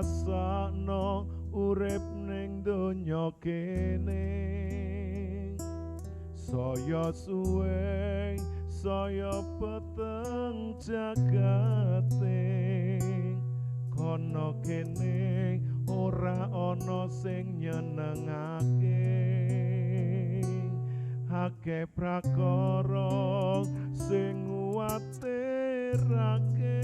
rasakno urip ning donya kene saya suwe saya peteng jagate kono kene ora ana sing nyenengake akeh prakara sing nguwatirake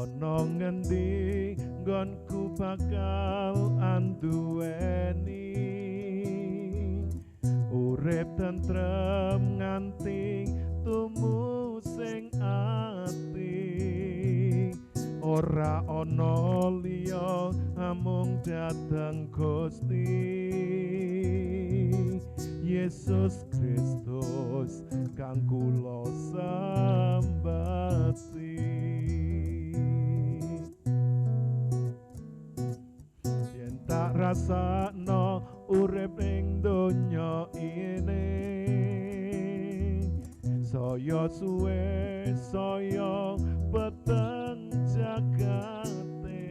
ana ngendi nggonku bakal anduweni urip tentrem nganti tumusing ati ora ana liya amung dateng Gusti Yesus Kristus kang kula sambati yen tak rasakno urip ing donya ini saya suwe saya peteng jagate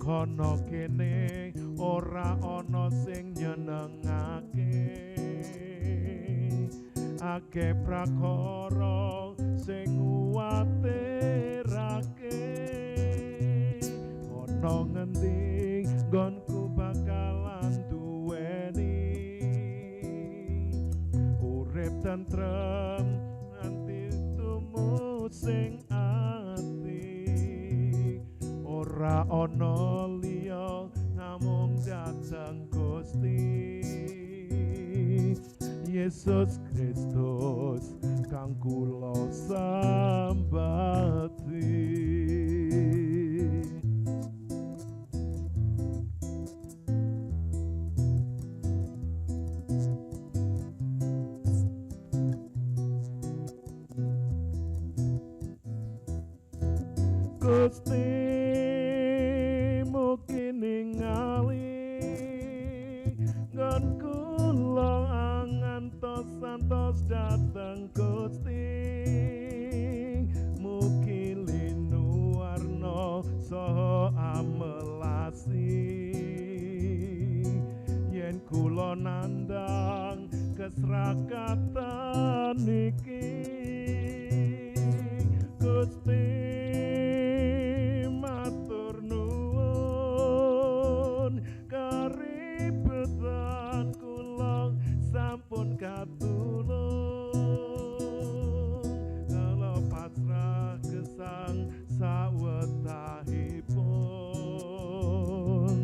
kono kene ora ana sing nyenengake akeh prakara sing nguwatirake ana ngendi nggonku bakalan duweni urip tentrem nganti tumusing ati ora ana liya namung dateng Gusti Yesus Kristus kang kula sambati Gusti mugi ningali nggon kula ngantos dateng Gusti mugi linuwarna saha amelasi yen kula nandang kesrakatan iki Gusti matur nuwun karibetan kula sampun katulung kalau pasrah gesang sawetahipun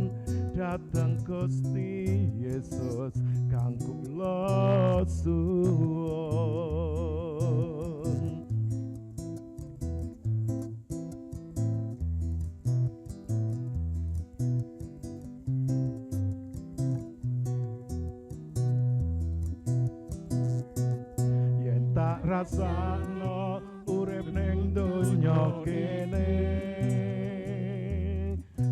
dateng Gusti Yesus kang kula suwun rasakno urip ning donya kene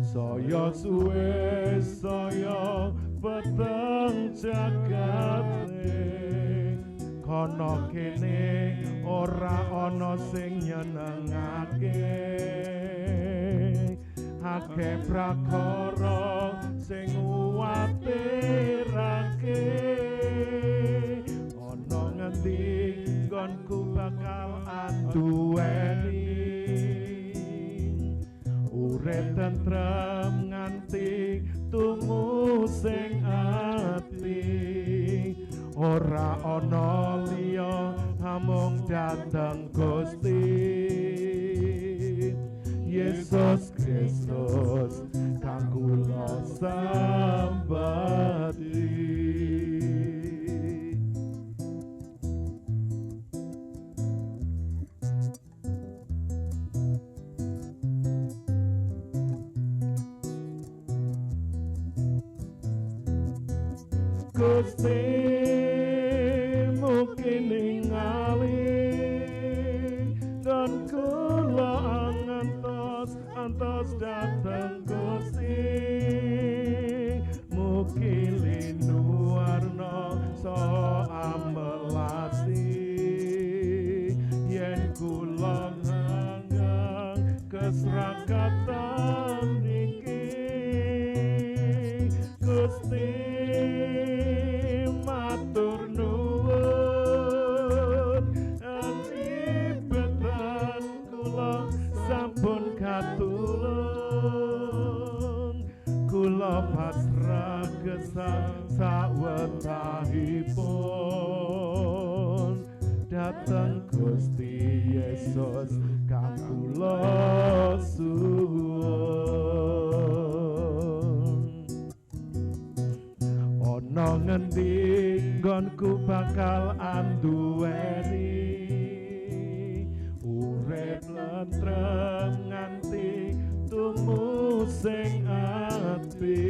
saya suwe saya peteng jagate kono kene ora ana sing nyenengake akeh prakara sing nguwatirake ana ngendi nggonku bakal anduweni urip tentrem nganti tumusing ati ora ana liya amung dateng Gusti Yesus Kristus kang kula sambati Gusti mugi ningali dan kula ngantos dateng Gusti mugi linuwarna so amelasi yen pasrah gesang sawetahipun dateng Gusti Yesus kang kula suwun. Ana ngendi nggonku bakal anduweni urip lentrem nganti tumusing ati,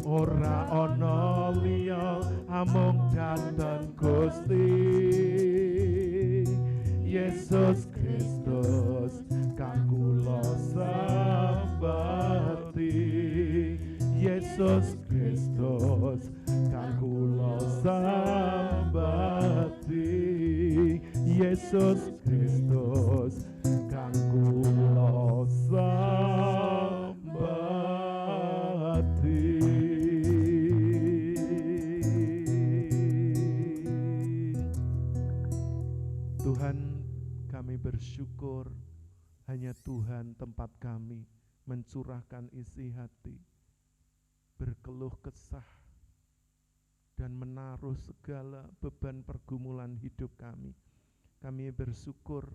ora ana liya amung dateng Gusti Yesus Kristus kang kula sembati. Yesus Kristus kang kula sembati. Yesus Kristus kang kula sembati. Tuhan, kami bersyukur hanya Tuhan tempat kami mencurahkan isi hati, berkeluh kesah, dan menaruh segala beban pergumulan hidup kami. Kami bersyukur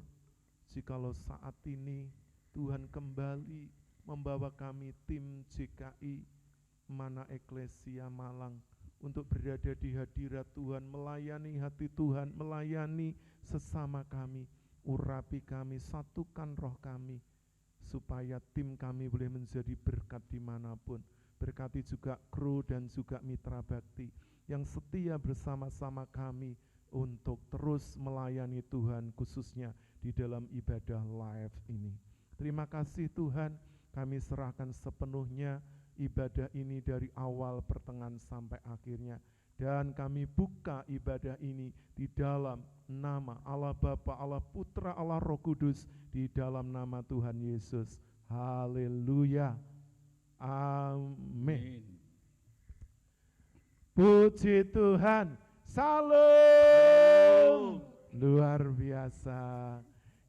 jikalau saat ini Tuhan kembali membawa kami tim JKI Mana Eklesia Malang untuk berada di hadirat Tuhan, melayani hati Tuhan, melayani sesama kami. Urapi kami, satukan roh kami, supaya tim kami boleh menjadi berkat dimanapun. Berkati juga kru dan juga mitra bakti yang setia bersama-sama kami untuk terus melayani Tuhan, khususnya di dalam ibadah live ini. Terima kasih Tuhan, kami serahkan sepenuhnya ibadah ini dari awal, pertengahan, sampai akhirnya. Dan kami buka ibadah ini di dalam nama Allah Bapa, Allah Putra, Allah Roh Kudus, di dalam nama Tuhan Yesus. Haleluya. Amin. Puji Tuhan. Salam. Luar biasa.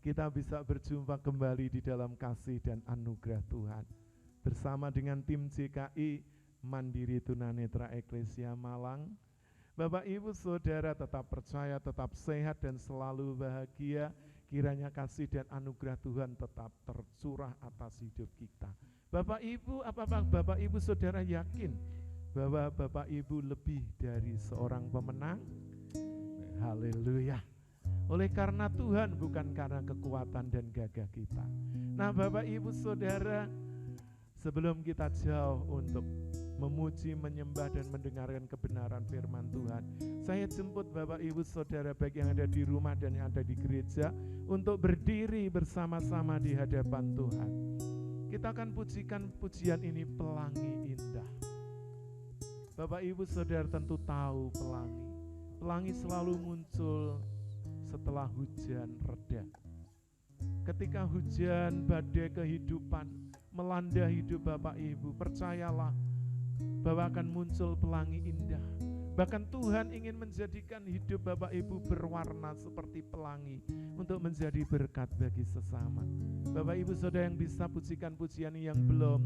Kita bisa berjumpa kembali di dalam kasih dan anugerah Tuhan. Bersama dengan tim JKI Mandiri Tunanetra Eklesia Malang. Bapak Ibu Saudara tetap percaya, tetap sehat dan selalu bahagia. Kiranya kasih dan anugerah Tuhan tetap tercurah atas hidup kita. Bapak Ibu, apakah Bapak Ibu Saudara yakin bahwa Bapak Ibu lebih dari seorang pemenang? Haleluya. Oleh karena Tuhan, bukan karena kekuatan dan gagah kita. Nah Bapak Ibu Saudara, sebelum kita jauh untuk memuji, menyembah, dan mendengarkan kebenaran firman Tuhan, saya jemput Bapak Ibu Saudara baik yang ada di rumah dan yang ada di gereja untuk berdiri bersama-sama di hadapan Tuhan. Kita akan pujikan pujian ini, Pelangi Indah. Bapak Ibu Saudara tentu tahu pelangi. Pelangi selalu muncul setelah hujan reda. Ketika hujan badai kehidupan melanda hidup Bapak Ibu, percayalah bahwa akan muncul pelangi indah. Bahkan Tuhan ingin menjadikan hidup Bapak Ibu berwarna seperti pelangi untuk menjadi berkat bagi sesama. Bapak Ibu Saudara yang bisa pujikan pujian yang belum,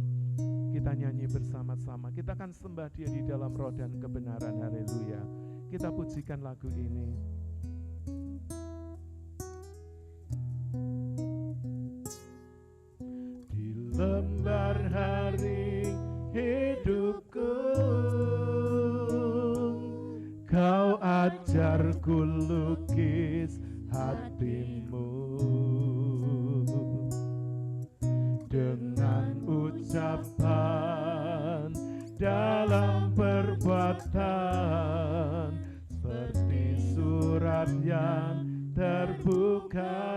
kita nyanyi bersama-sama. Kita akan sembah Dia di dalam roh dan kebenaran. Haleluya. Kita pujikan lagu ini. Di lembar hari hidupku, Kau ajarku lukis hatimu dengan ucapan dalam perbuatan, seperti surat yang terbuka,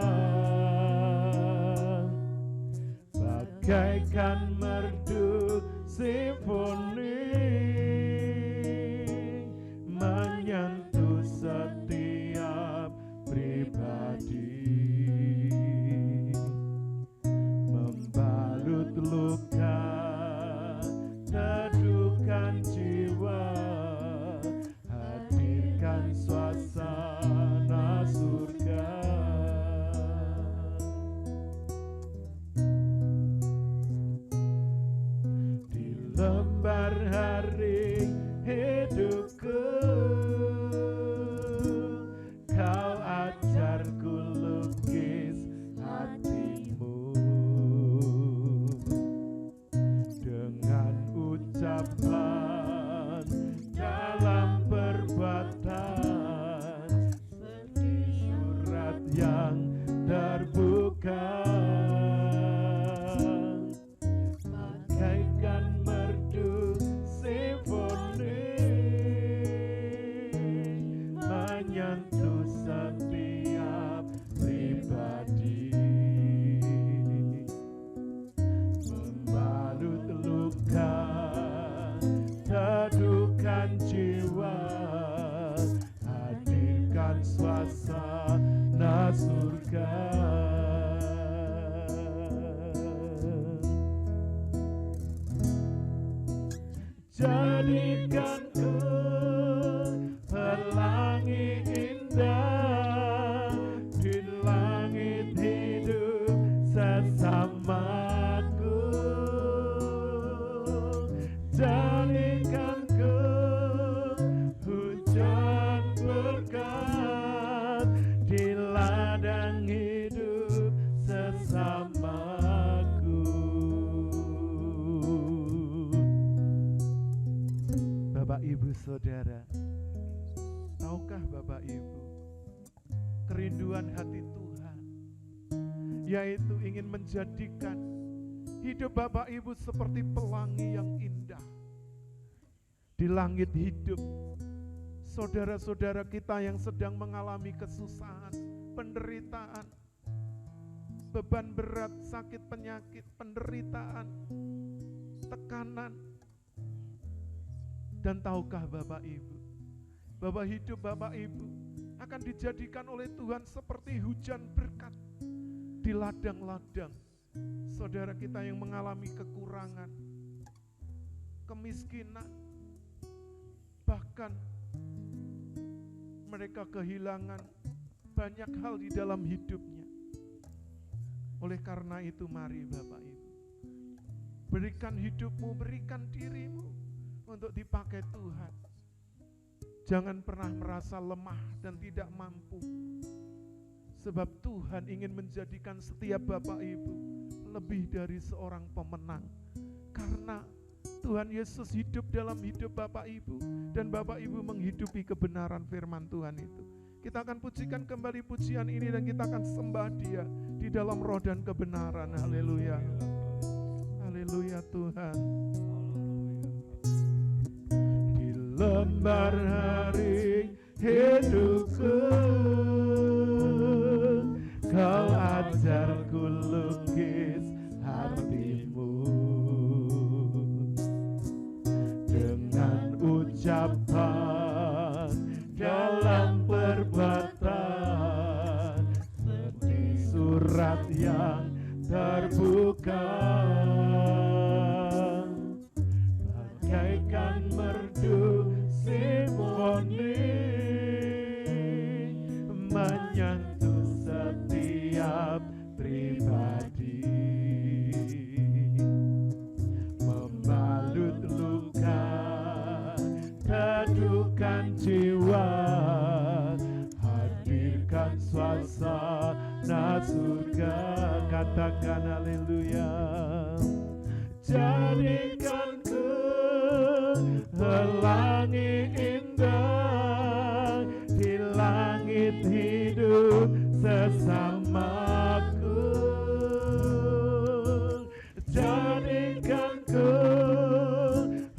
bagaikan merdu simfoni menyentuh setiap pribadi, membalut luka, teduhkan jiwa, hadirkan suasana surga. Di lembar hari hidupku. Kau ajarku lukis hatimu dengan ucapan dalam perbuatan, seperti surat yang terbuka, bagaikan merdu simfoni menyentuh setiap pribadi, membalut luka teduhkan jiwa, hadirkan suasana surga. Jadikan ku pelangi indah di langit hidup sesamaku. Jadikan ku hujan berkat di ladang hidup sesamaku. Bapak Ibu Saudara, tahukah Bapak Ibu, kerinduan hati Tuhan yaitu ingin menjadikan hidup Bapak Ibu seperti pelangi yang indah di langit hidup. Saudara-saudara kita yang sedang mengalami kesusahan, penderitaan, beban berat, sakit penyakit, penderitaan, tekanan. Dan tahukah Bapak Ibu, bahwa hidup Bapak Ibu akan dijadikan oleh Tuhan seperti hujan berkat di ladang-ladang. Saudara kita yang mengalami kekurangan, kemiskinan, bahkan mereka kehilangan banyak hal di dalam hidupnya. Oleh karena itu mari Bapak Ibu, berikan hidupmu, berikan dirimu untuk dipakai Tuhan. Jangan pernah merasa lemah dan tidak mampu, sebab Tuhan ingin menjadikan setiap Bapak Ibu lebih dari seorang pemenang. Karena Tuhan Yesus hidup dalam hidup Bapak Ibu, dan Bapak Ibu menghidupi kebenaran firman Tuhan itu. Kita akan pujikan kembali pujian ini dan kita akan sembah Dia di dalam roh dan kebenaran. Haleluya. Haleluya Tuhan. Di lembar hari hidupku, Kau ajarku lukis hatimu dengan ucapan dalam perbuatan, seperti surat yang terbuka, bagaikan merdu simfoni menyentuh setiap pribadi, membalut luka teduhkan jiwa, hadirkan suasana surga. Katakan haleluya. Jadikan ku pelangi indah di langit hidup sesamaku. Jadikan ku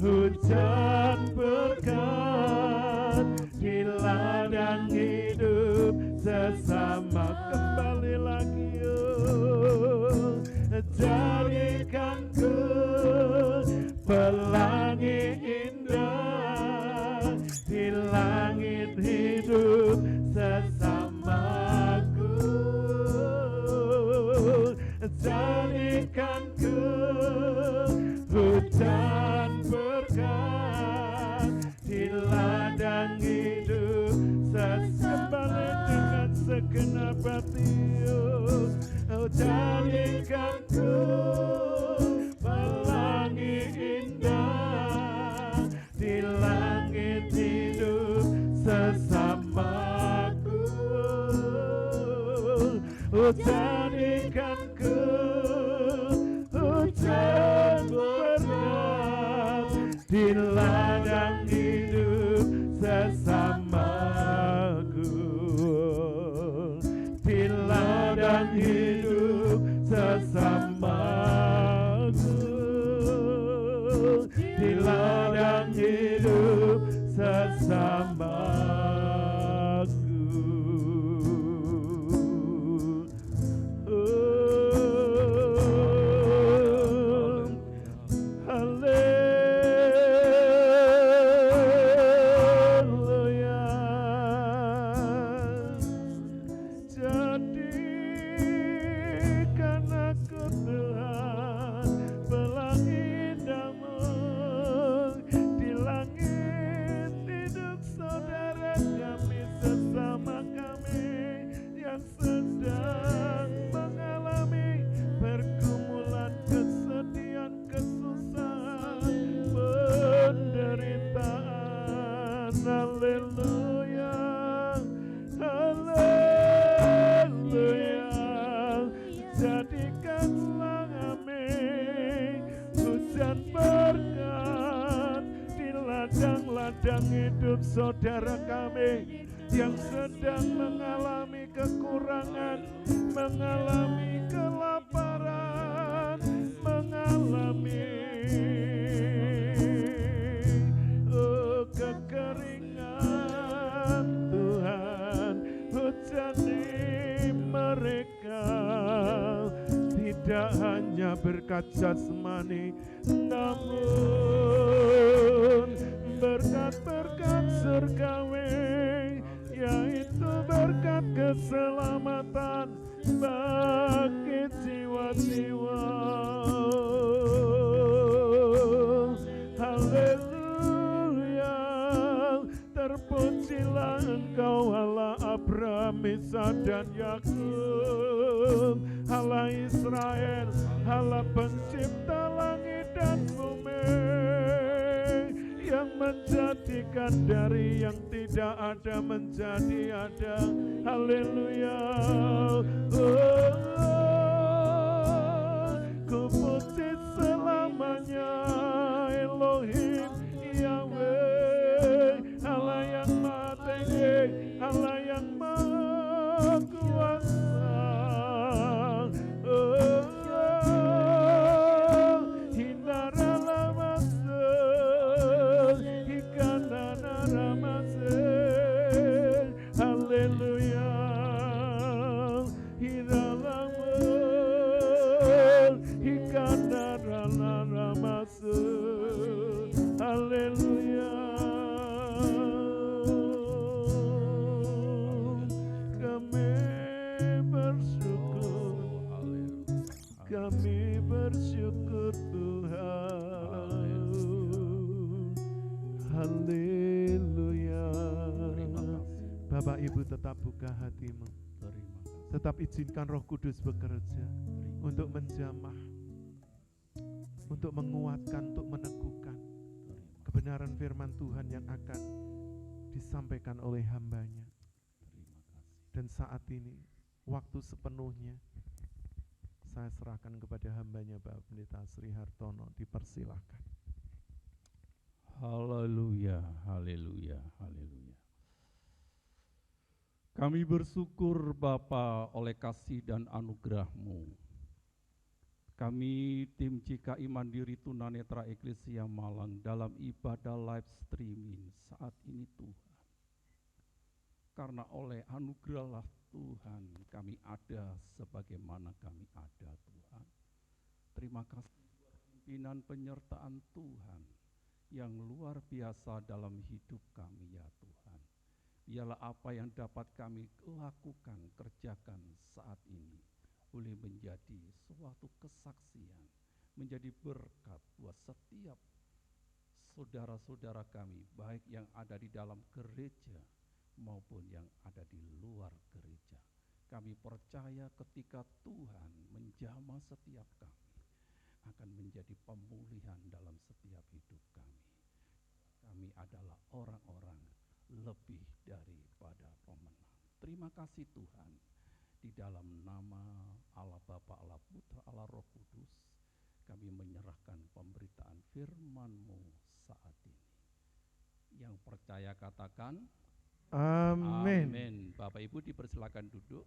hujan berkat di ladang hidup sesama. Kembali lagi jadikan ku jadikanku hujan berkat di ladang hidup sesamaku, di ladang hidup sesamaku, di ladang hidup sesamaku. Hidup saudara kami yang sedang mengalami kekurangan, mengalami kelaparan, mengalami kekeringan. Tuhan, hujani mereka tidak hanya berkat jasmani, namun berkat-berkat surgawi, yaitu berkat keselamatan bagi jiwa-jiwa. Haleluya, terpujilah Engkau Allah Abraham, Ishak dan Yakub, Allah Israel, Allah pencipta langit dan bumi, yang menjadikan dari yang tidak ada menjadi ada. Haleluya. Ku puji selamanya Elohim Yahweh, Allah yang maha tinggi, Allah yang maha kuasa. Haleluya. Kami bersyukur Tuhan. Haleluya. Bapak Ibu tetap buka hatimu. Tetap izinkan Roh Kudus bekerja untuk menjamah, untuk menguatkan, untuk meneguhkan kebenaran firman Tuhan yang akan disampaikan oleh hamba-Nya. Dan saat ini waktu sepenuhnya saya serahkan kepada hamba-Nya Bapak Pendeta Sri Hartono, dipersilahkan. Haleluya, haleluya, haleluya. Kami bersyukur Bapa oleh kasih dan anugerah-Mu. Kami tim GKI Mandiri Tunanetra Eklesia Malang dalam ibadah live streaming saat ini Tuhan. Karena oleh anugerah Tuhan kami ada sebagaimana kami ada Tuhan. Terima kasih buat pimpinan penyertaan Tuhan yang luar biasa dalam hidup kami ya Tuhan. Biarlah apa yang dapat kami lakukan, kerjakan saat ini boleh menjadi suatu kesaksian, menjadi berkat buat setiap saudara-saudara kami, baik yang ada di dalam gereja maupun yang ada di luar gereja. Kami percaya ketika Tuhan menjamah setiap kami, akan menjadi pemulihan dalam setiap hidup kami. Kami adalah orang-orang lebih daripada pemenang. Terima kasih Tuhan. di dalam nama Allah Bapa, Allah Putra, Allah Roh Kudus, kami menyerahkan pemberitaan firman-Mu saat ini. Yang percaya katakan, Amin. amin. Bapak Ibu dipersilakan duduk.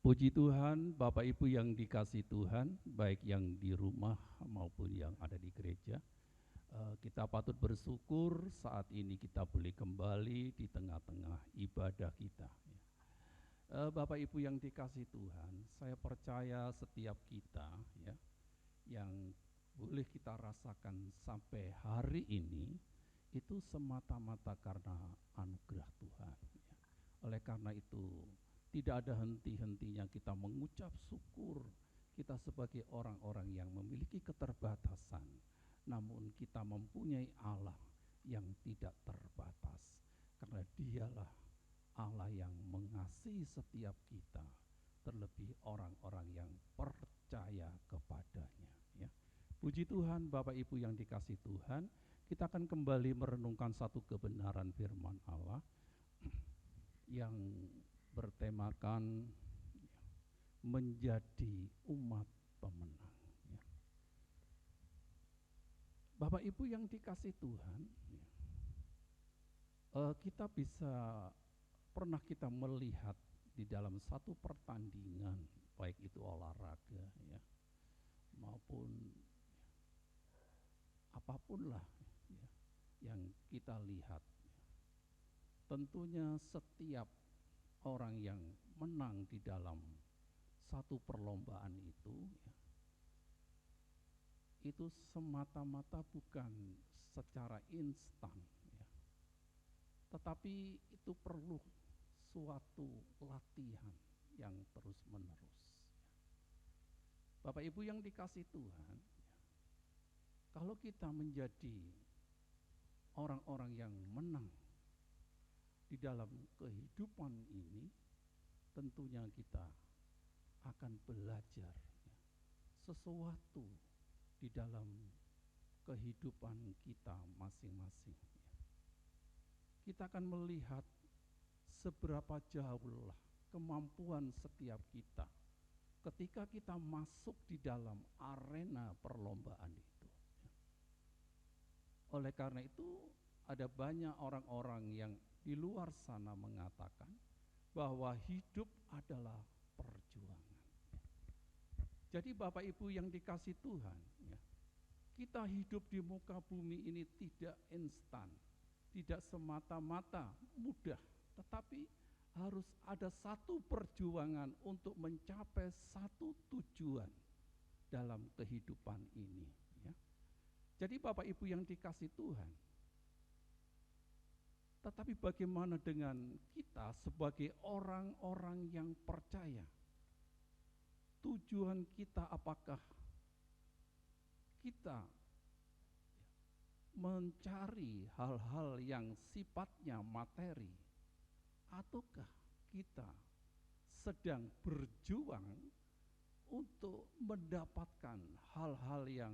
Puji Tuhan, Bapak Ibu yang dikasih Tuhan, baik yang di rumah maupun yang ada di gereja. Kita patut bersyukur saat ini kita boleh kembali di tengah-tengah ibadah kita. Bapak Ibu yang dikasih Tuhan, saya percaya setiap kita ya, yang boleh kita rasakan sampai hari ini itu semata-mata karena anugerah Tuhan. Oleh karena itu, tidak ada henti-hentinya kita mengucap syukur kita sebagai orang-orang yang memiliki keterbatasan, namun kita mempunyai Allah yang tidak terbatas, karena Dialah Allah yang mengasihi setiap kita, terlebih orang-orang yang percaya kepadanya. Ya. Puji Tuhan, Bapak Ibu yang dikasih Tuhan, kita akan kembali merenungkan satu kebenaran firman Allah yang bertemakan menjadi umat pemenang. Ya. Bapak Ibu yang dikasih Tuhan, ya, kita pernah kita melihat di dalam satu pertandingan, baik itu olahraga ya, maupun apapun lah ya, yang kita lihat. Tentunya setiap orang yang menang di dalam satu perlombaan itu ya, itu semata-mata bukan secara instan ya, tetapi itu perlu suatu latihan yang terus-menerus. Bapak Ibu yang dikasih Tuhan, kalau kita menjadi orang-orang yang menang di dalam kehidupan ini, tentunya kita akan belajar sesuatu di dalam kehidupan kita masing-masing. Kita akan melihat seberapa jauhlah kemampuan setiap kita ketika kita masuk di dalam arena perlombaan itu. Oleh karena itu, ada banyak orang-orang yang di luar sana mengatakan bahwa hidup adalah perjuangan. Jadi Bapak Ibu yang dikasih Tuhan, ya, kita hidup di muka bumi ini tidak instan, tidak semata-mata mudah, tetapi harus ada satu perjuangan untuk mencapai satu tujuan dalam kehidupan ini. Ya. Jadi Bapak Ibu yang dikasih Tuhan, tetapi bagaimana dengan kita sebagai orang-orang yang percaya? Tujuan kita apakah kita mencari hal-hal yang sifatnya materi, ataukah kita sedang berjuang untuk mendapatkan hal-hal yang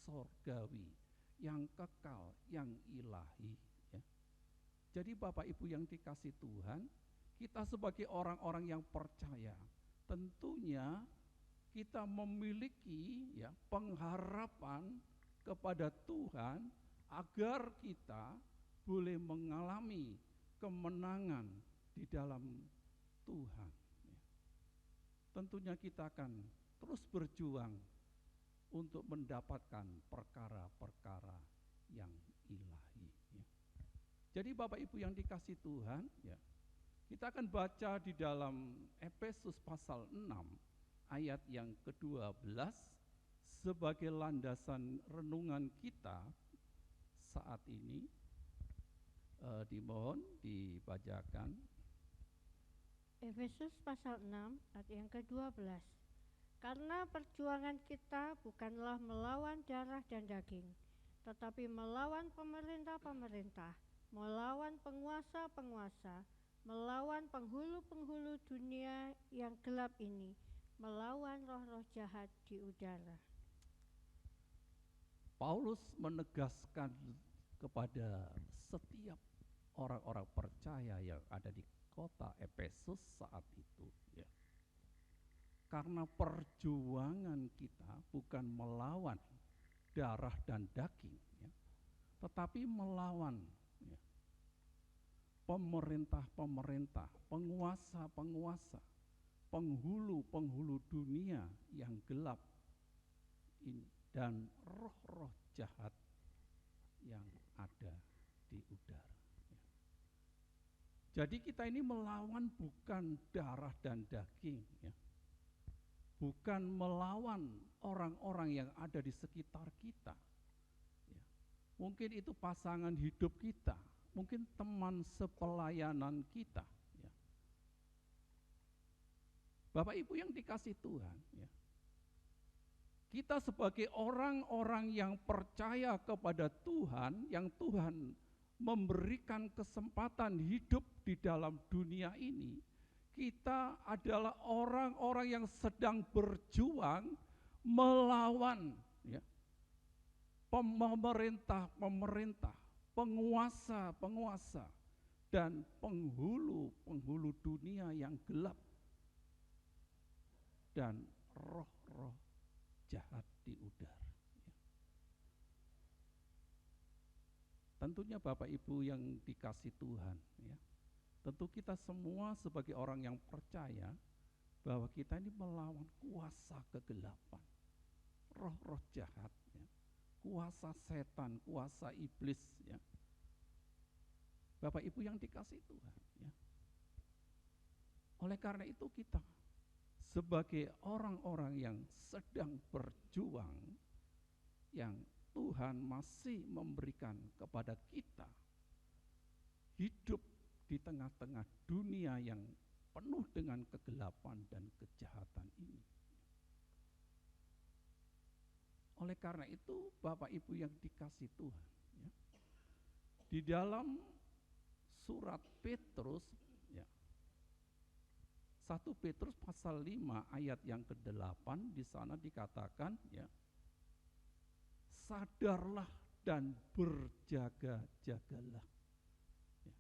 sorgawi, yang kekal, yang ilahi? Jadi Bapak Ibu yang dikasih Tuhan, kita sebagai orang-orang yang percaya, tentunya kita memiliki ya, pengharapan kepada Tuhan agar kita boleh mengalami kemenangan di dalam Tuhan. Tentunya kita akan terus berjuang untuk mendapatkan perkara-perkara yang ilahi. Jadi Bapak Ibu yang dikasih Tuhan, ya, kita akan baca di dalam Efesus pasal 6 ayat yang ke-12 sebagai landasan renungan kita saat ini. Dimohon dibacakan. Efesus pasal 6 ayat yang ke-12. Karena perjuangan kita bukanlah melawan darah dan daging, tetapi melawan pemerintah-pemerintah, melawan penguasa-penguasa, melawan penghulu-penghulu dunia yang gelap ini, melawan roh-roh jahat di udara. Paulus menegaskan kepada setiap orang-orang percaya yang ada di kota Efesus saat itu, ya. Karena perjuangan kita bukan melawan darah dan daging, ya, tetapi melawan, ya, pemerintah-pemerintah, penguasa-penguasa, penghulu-penghulu dunia yang gelap ini, dan roh-roh jahat yang ada di udara. Jadi kita ini melawan bukan darah dan daging, ya. Bukan melawan orang-orang yang ada di sekitar kita, ya. Mungkin itu pasangan hidup kita, mungkin teman sepelayanan kita, ya. Bapak Ibu yang dikasih Tuhan, ya. Kita sebagai orang-orang yang percaya kepada Tuhan, yang Tuhan memberikan kesempatan hidup di dalam dunia ini, kita adalah orang-orang yang sedang berjuang melawan, ya, pemerintah-pemerintah, penguasa-penguasa, dan penghulu-penghulu dunia yang gelap dan roh-roh jahat di udara. Tentunya Bapak Ibu yang dikasih Tuhan, ya, tentu kita semua sebagai orang yang percaya bahwa kita ini melawan kuasa kegelapan, roh-roh jahat, ya, kuasa setan, kuasa iblis, ya. Bapak Ibu yang dikasih Tuhan, ya. Oleh karena itu kita sebagai orang-orang yang sedang berjuang, yang Tuhan masih memberikan kepada kita hidup di tengah-tengah dunia yang penuh dengan kegelapan dan kejahatan ini. Oleh karena itu, Bapak Ibu yang dikasih Tuhan, ya, di dalam surat Petrus, ya, 1 Petrus pasal 5 ayat yang ke-8, di sana dikatakan, ya, sadarlah dan berjaga-jagalah, ya.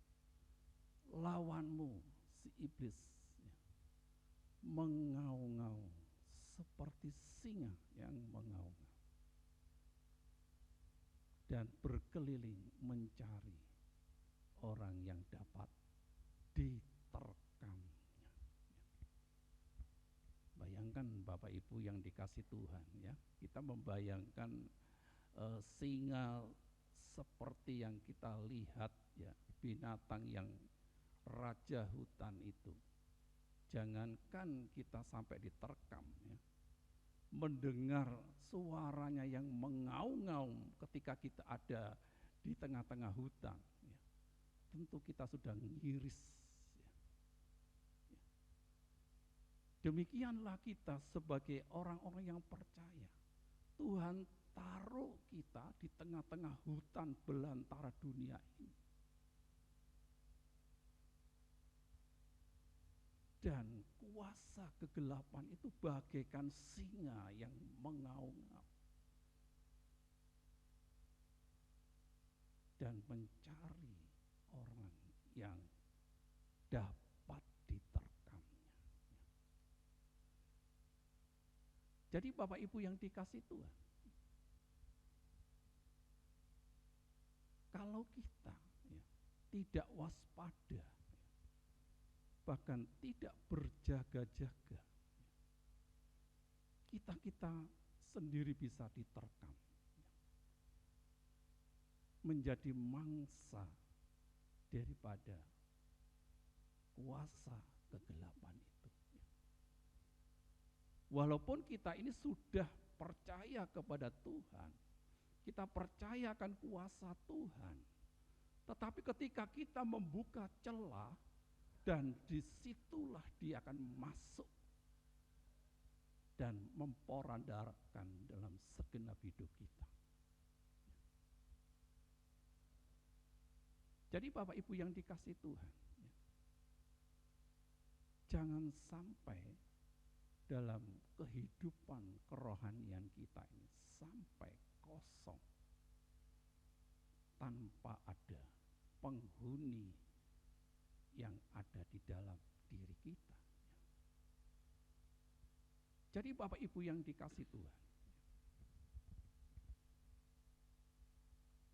Lawanmu si iblis, ya, mengaum-ngaum seperti singa yang mengaum-ngaum dan berkeliling mencari orang yang dapat diterkamnya. Bayangkan Bapak Ibu yang dikasih Tuhan, ya, kita membayangkan singa seperti yang kita lihat, ya, binatang yang raja hutan itu. Jangankan kita sampai diterkam, ya, mendengar suaranya yang mengaum-ngaum ketika kita ada di tengah-tengah hutan, ya, tentu kita sudah ngiris, ya. Demikianlah kita sebagai orang-orang yang percaya. Tuhan taruh kita di tengah-tengah hutan belantara dunia ini. Dan kuasa kegelapan itu bagaikan singa yang mengaum-ngaum dan mencari orang yang dapat diterkamnya. Jadi Bapak Ibu yang dikasih Tuhan, kalau kita, ya, tidak waspada, ya, bahkan tidak berjaga-jaga, ya, kita sendiri bisa diterkam, ya, menjadi mangsa daripada kuasa kegelapan itu, ya. Walaupun kita ini sudah percaya kepada Tuhan, kita percayakan kuasa Tuhan, tetapi ketika kita membuka celah, dan disitulah dia akan masuk dan memporandakan dalam segenap hidup kita. Jadi Bapak Ibu yang dikasih Tuhan, ya, jangan sampai dalam kehidupan kerohanian kita ini sampai kosong. tanpa ada penghuni yang ada di dalam diri kita. Jadi Bapak Ibu yang dikasih Tuhan,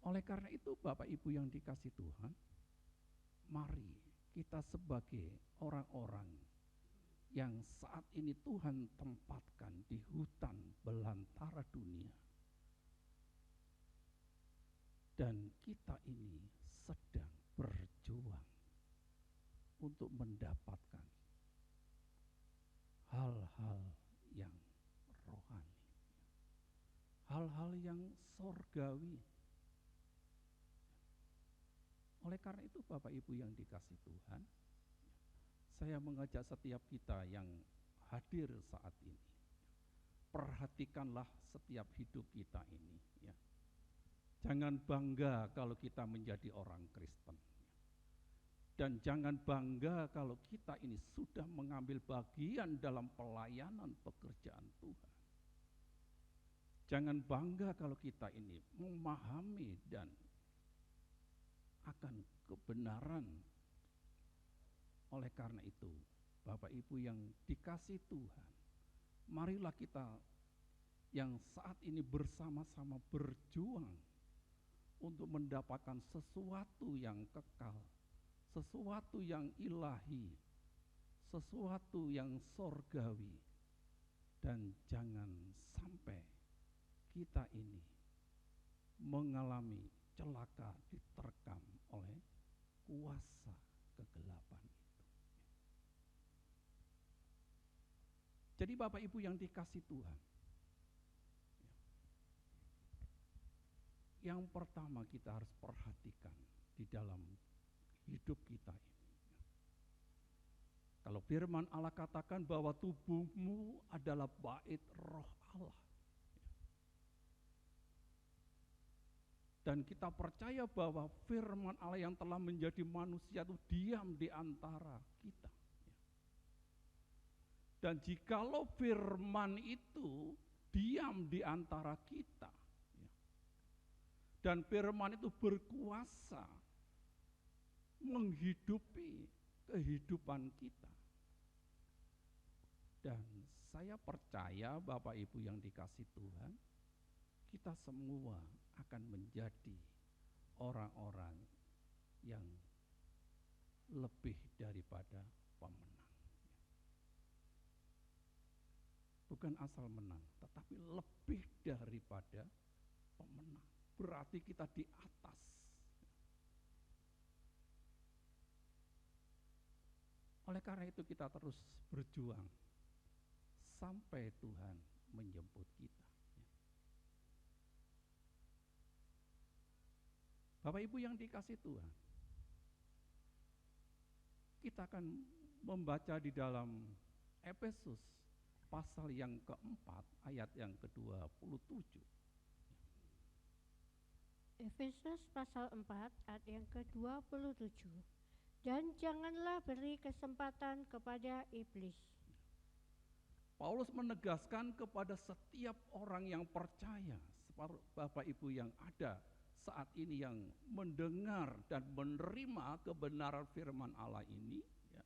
oleh karena itu Bapak Ibu yang dikasih Tuhan, mari kita sebagai orang-orang yang saat ini Tuhan tempatkan di hutan belantara dunia, dan kita ini sedang berjuang untuk mendapatkan hal-hal yang rohani, hal-hal yang sorgawi. Oleh karena itu Bapak Ibu yang dikasih Tuhan, saya mengajak setiap kita yang hadir saat ini, perhatikanlah setiap hidup kita ini, ya. Jangan bangga kalau kita menjadi orang Kristen, dan jangan bangga kalau kita ini sudah mengambil bagian dalam pelayanan pekerjaan Tuhan. Jangan bangga kalau kita ini memahami dan akan kebenaran. Oleh karena itu, Bapak Ibu yang dikasih Tuhan, marilah kita yang saat ini bersama-sama berjuang untuk mendapatkan sesuatu yang kekal, sesuatu yang ilahi, sesuatu yang sorgawi, dan jangan sampai kita ini mengalami celaka diterkam oleh kuasa kegelapan itu. Jadi Bapak Ibu yang dikasih Tuhan, yang pertama kita harus perhatikan di dalam hidup kita ini. Kalau firman Allah katakan bahwa tubuhmu adalah bait roh Allah. Dan kita percaya bahwa firman Allah yang telah menjadi manusia itu diam di antara kita. Dan jikalau firman itu diam di antara kita, dan firman itu berkuasa menghidupi kehidupan kita. Dan saya percaya Bapak Ibu yang dikasih Tuhan, kita semua akan menjadi orang-orang yang lebih daripada pemenang. Bukan asal menang, tetapi lebih daripada pemenang. Berarti kita di atas. Oleh karena itu kita terus berjuang sampai Tuhan menjemput kita. Bapak Ibu yang dikasih Tuhan, kita akan membaca di dalam Efesus pasal yang keempat ayat yang ke-27. Efesus pasal 4 ayat yang ke-27. Dan janganlah beri kesempatan kepada iblis. Paulus menegaskan kepada setiap orang yang percaya, Bapak Ibu yang ada saat ini yang mendengar dan menerima kebenaran firman Allah ini, ya,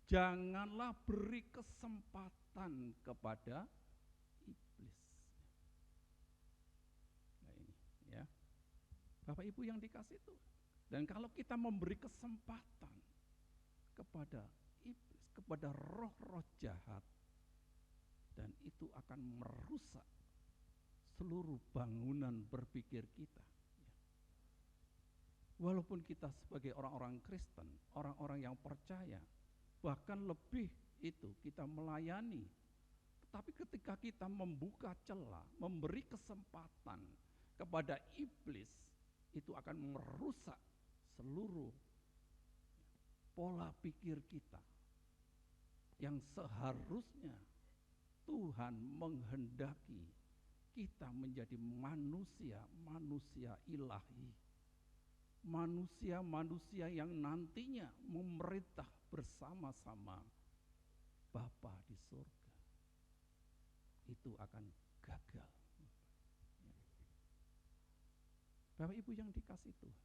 janganlah beri kesempatan kepada iblis. Nah ini, ya, Bapak Ibu yang dikasih Tuhan. Dan kalau kita memberi kesempatan kepada iblis, kepada roh-roh jahat, dan itu akan merusak seluruh bangunan berpikir kita. Walaupun kita sebagai orang-orang Kristen, orang-orang yang percaya, bahkan lebih itu kita melayani, tetapi ketika kita membuka celah, memberi kesempatan kepada iblis, itu akan merusak seluruh pola pikir kita yang seharusnya Tuhan menghendaki kita menjadi manusia-manusia ilahi, manusia-manusia yang nantinya memerintah bersama-sama Bapa di surga. Itu akan gagal. Bapak Ibu yang dikasih Tuhan,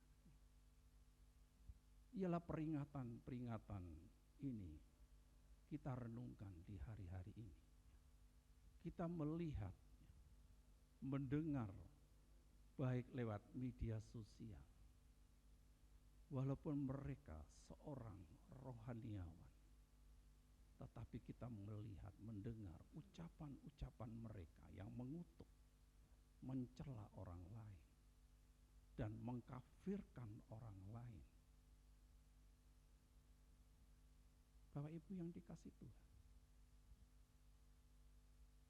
ialah peringatan-peringatan ini kita renungkan di hari-hari ini. Kita melihat, mendengar, baik lewat media sosial, walaupun mereka seorang rohaniawan, tetapi kita melihat, mendengar ucapan-ucapan mereka yang mengutuk, mencela orang lain, dan mengkafirkan orang lain. Bapak Ibu yang dikasih Tuhan,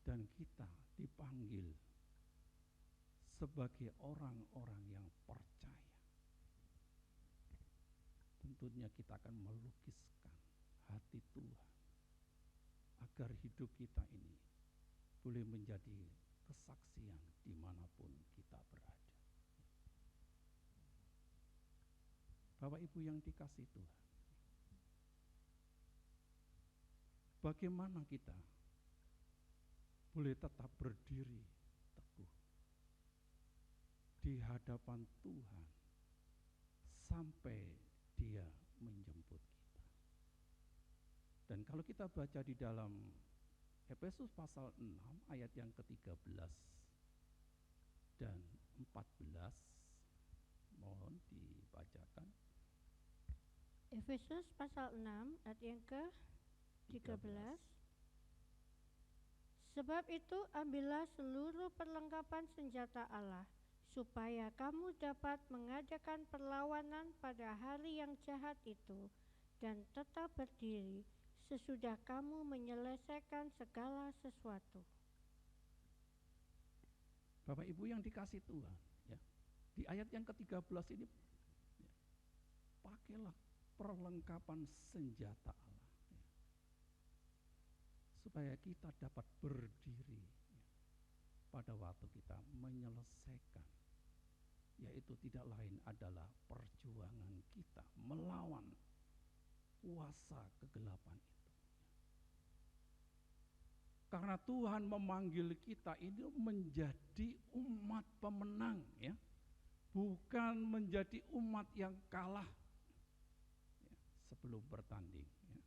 dan kita dipanggil sebagai orang-orang yang percaya. Tentunya kita akan melukiskan hati Tuhan agar hidup kita ini boleh menjadi kesaksian dimanapun kita berada. Bapak Ibu yang dikasih Tuhan, bagaimana kita boleh tetap berdiri teguh di hadapan Tuhan sampai Dia menjemput kita. Dan kalau kita baca di dalam Efesus pasal 6 ayat yang ke-13 dan 14, mohon dibacakan. Efesus pasal 6 ayat yang ke-13. Sebab itu ambillah seluruh perlengkapan senjata Allah, supaya kamu dapat mengadakan perlawanan pada hari yang jahat itu, dan tetap berdiri sesudah kamu menyelesaikan segala sesuatu. Bapak Ibu yang dikasih Tuhan, ya, di ayat yang ke-13 ini, ya, pakailah perlengkapan senjata Allah, ya, supaya kita dapat berdiri, ya, pada waktu kita menyelesaikan, yaitu tidak lain adalah perjuangan kita melawan kuasa kegelapan itu. Karena Tuhan memanggil kita ini menjadi umat pemenang, ya, bukan menjadi umat yang kalah, ya, sebelum bertanding. Ya.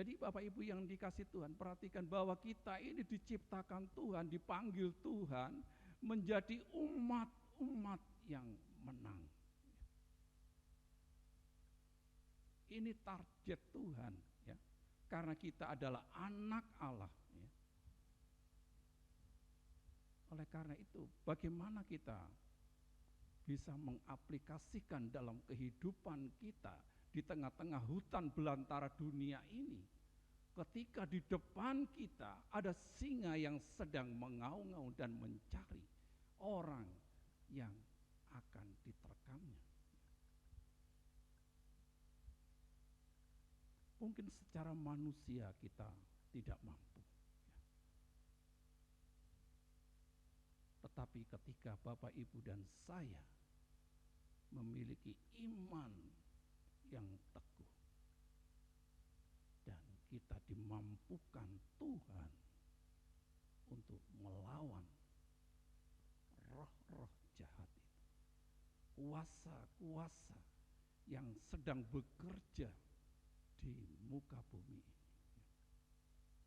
Jadi Bapak Ibu yang dikasih Tuhan, perhatikan bahwa kita ini diciptakan Tuhan, dipanggil Tuhan menjadi umat-umat yang menang. Ini target Tuhan, ya, karena kita adalah anak Allah. Ya. Oleh karena itu, bagaimana kita bisa mengaplikasikan dalam kehidupan kita di tengah-tengah hutan belantara dunia ini, ketika di depan kita ada singa yang sedang mengaum-ngaum dan mencari orang yang akan diterkamnya. Mungkin secara manusia kita tidak mampu, ya. Tetapi ketika Bapak, Ibu, dan saya memiliki iman yang teguh dan kita dimampukan Tuhan untuk melawan roh-roh jahat itu, kuasa-kuasa yang sedang bekerja di muka bumi ini.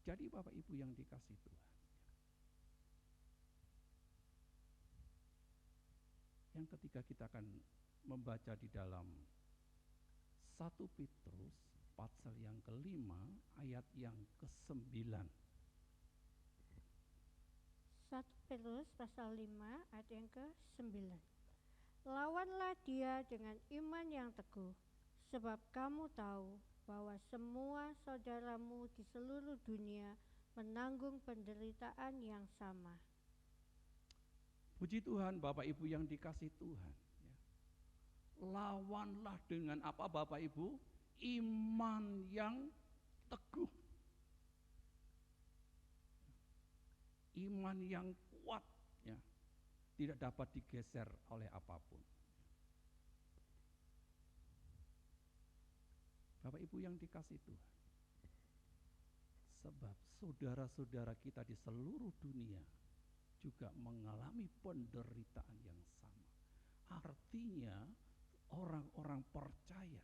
Jadi Bapak Ibu yang dikasih Tuhan, yang ketiga kita akan membaca di dalam 1 Petrus pasal yang ke-5 ayat yang ke-9. 1 Petrus pasal 5 ayat yang ke-9. Lawanlah dia dengan iman yang teguh, sebab kamu tahu bahwa semua saudaramu di seluruh dunia menanggung penderitaan yang sama. Puji Tuhan, Bapak Ibu yang dikasih Tuhan, ya. Lawanlah dengan apa Bapak Ibu? Iman yang teguh, iman yang kuat, ya, tidak dapat digeser oleh apapun. Bapak Ibu yang dikasih Tuhan, sebab saudara-saudara kita di seluruh dunia juga mengalami penderitaan yang sama. artinya orang-orang percaya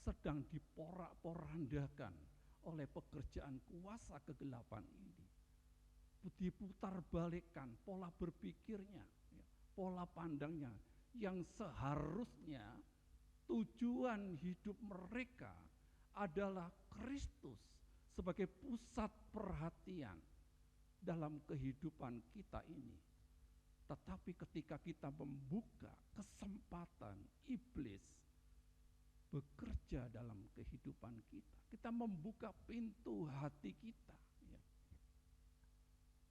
sedang diporak-porandakan oleh pekerjaan kuasa kegelapan ini. Diputar balikkan pola berpikirnya, pola pandangnya, yang seharusnya tujuan hidup mereka adalah Kristus sebagai pusat perhatian dalam kehidupan kita ini. Tetapi ketika kita membuka kesempatan iblis bekerja dalam kehidupan kita, kita membuka pintu hati kita, ya,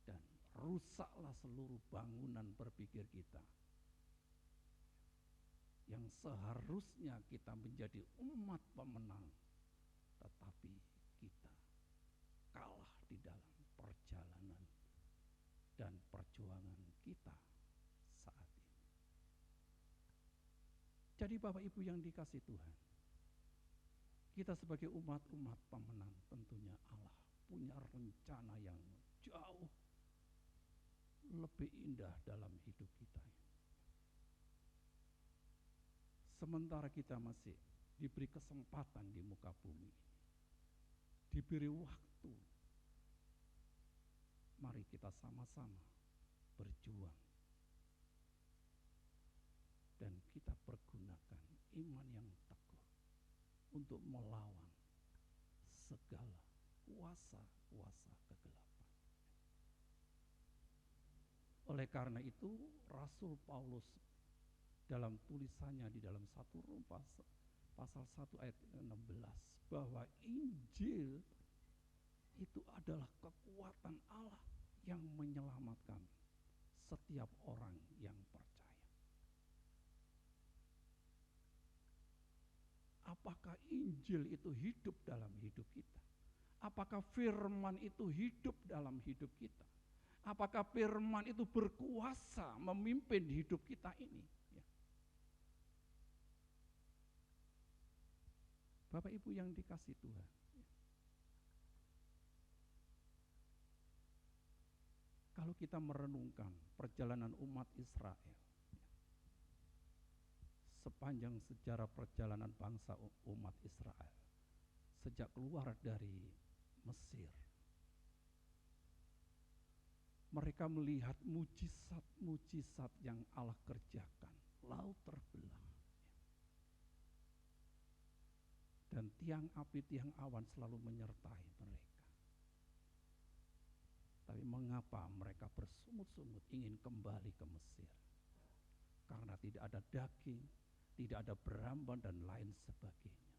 dan rusaklah seluruh bangunan berpikir kita. Yang seharusnya kita menjadi umat pemenang, tetapi kita kalah di dalam perjalanan dan perjuangan kita saat ini. Jadi Bapak Ibu yang dikasihi Tuhan, kita sebagai umat-umat pemenang, tentunya Allah punya rencana yang jauh lebih indah dalam hidup kita. Sementara kita masih diberi kesempatan di muka bumi ini, diberi waktu, mari kita sama-sama berjuang dan kita pergunakan iman yang teguh untuk melawan segala kuasa-kuasa kegelapan. Oleh karena itu, Rasul Paulus dalam tulisannya di dalam 1 Rom pasal 1 ayat 16, bahwa Injil itu adalah kekuatan Allah yang menyelamatkan setiap orang yang percaya. Apakah Injil itu hidup dalam hidup kita? Apakah firman itu hidup dalam hidup kita? Apakah firman itu berkuasa memimpin hidup kita ini? Ya. Bapak Ibu yang dikasihi Tuhan, ya. Kalau kita merenungkan perjalanan umat Israel, ya, sepanjang sejarah perjalanan bangsa umat Israel, sejak keluar dari Mesir, mereka melihat mujizat-mujizat yang Allah kerjakan, laut terbelah, dan tiang api, tiang awan selalu menyertai mereka. Tapi mengapa mereka bersungut-sungut ingin kembali ke Mesir? Karena tidak ada daging, tidak ada beramban dan lain sebagainya.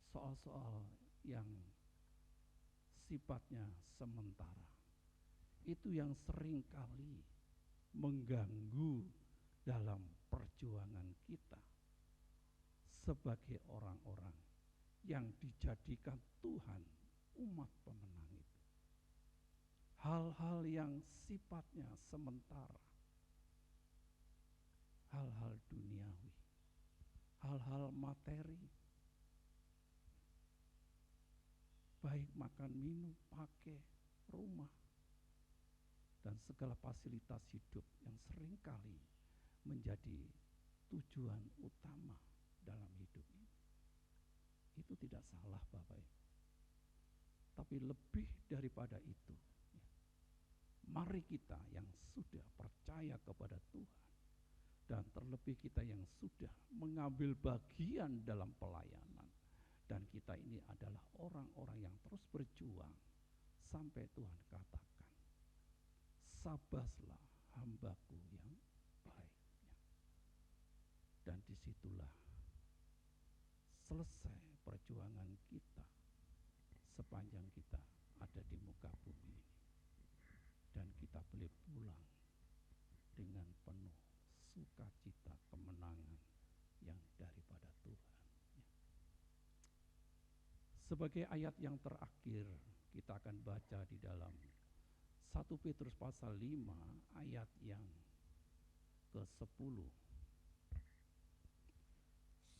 Soal-soal yang sifatnya sementara, itu yang seringkali mengganggu dalam perjuangan kita sebagai orang-orang yang dijadikan Tuhan umat pemenang itu. Hal-hal yang sifatnya sementara, hal-hal duniawi, hal-hal materi, baik makan, minum, pakai, rumah, dan segala fasilitas hidup yang seringkali menjadi tujuan utama dalam hidup ini. Itu tidak salah Bapak Ibu. Tapi lebih daripada itu, ya, mari kita yang sudah percaya kepada Tuhan, dan terlebih kita yang sudah mengambil bagian dalam pelayanan, dan kita ini adalah orang-orang yang terus berjuang sampai Tuhan katakan, sabaslah hambaku yang baik. Dan disitulah selesai perjuangan kita sepanjang kita ada di muka bumi ini. Dan kita boleh pulang dengan penuh sukacita kemenangan yang daripada Tuhan. Sebagai ayat yang terakhir, kita akan baca di dalam 1 Petrus pasal 5 ayat yang ke-10.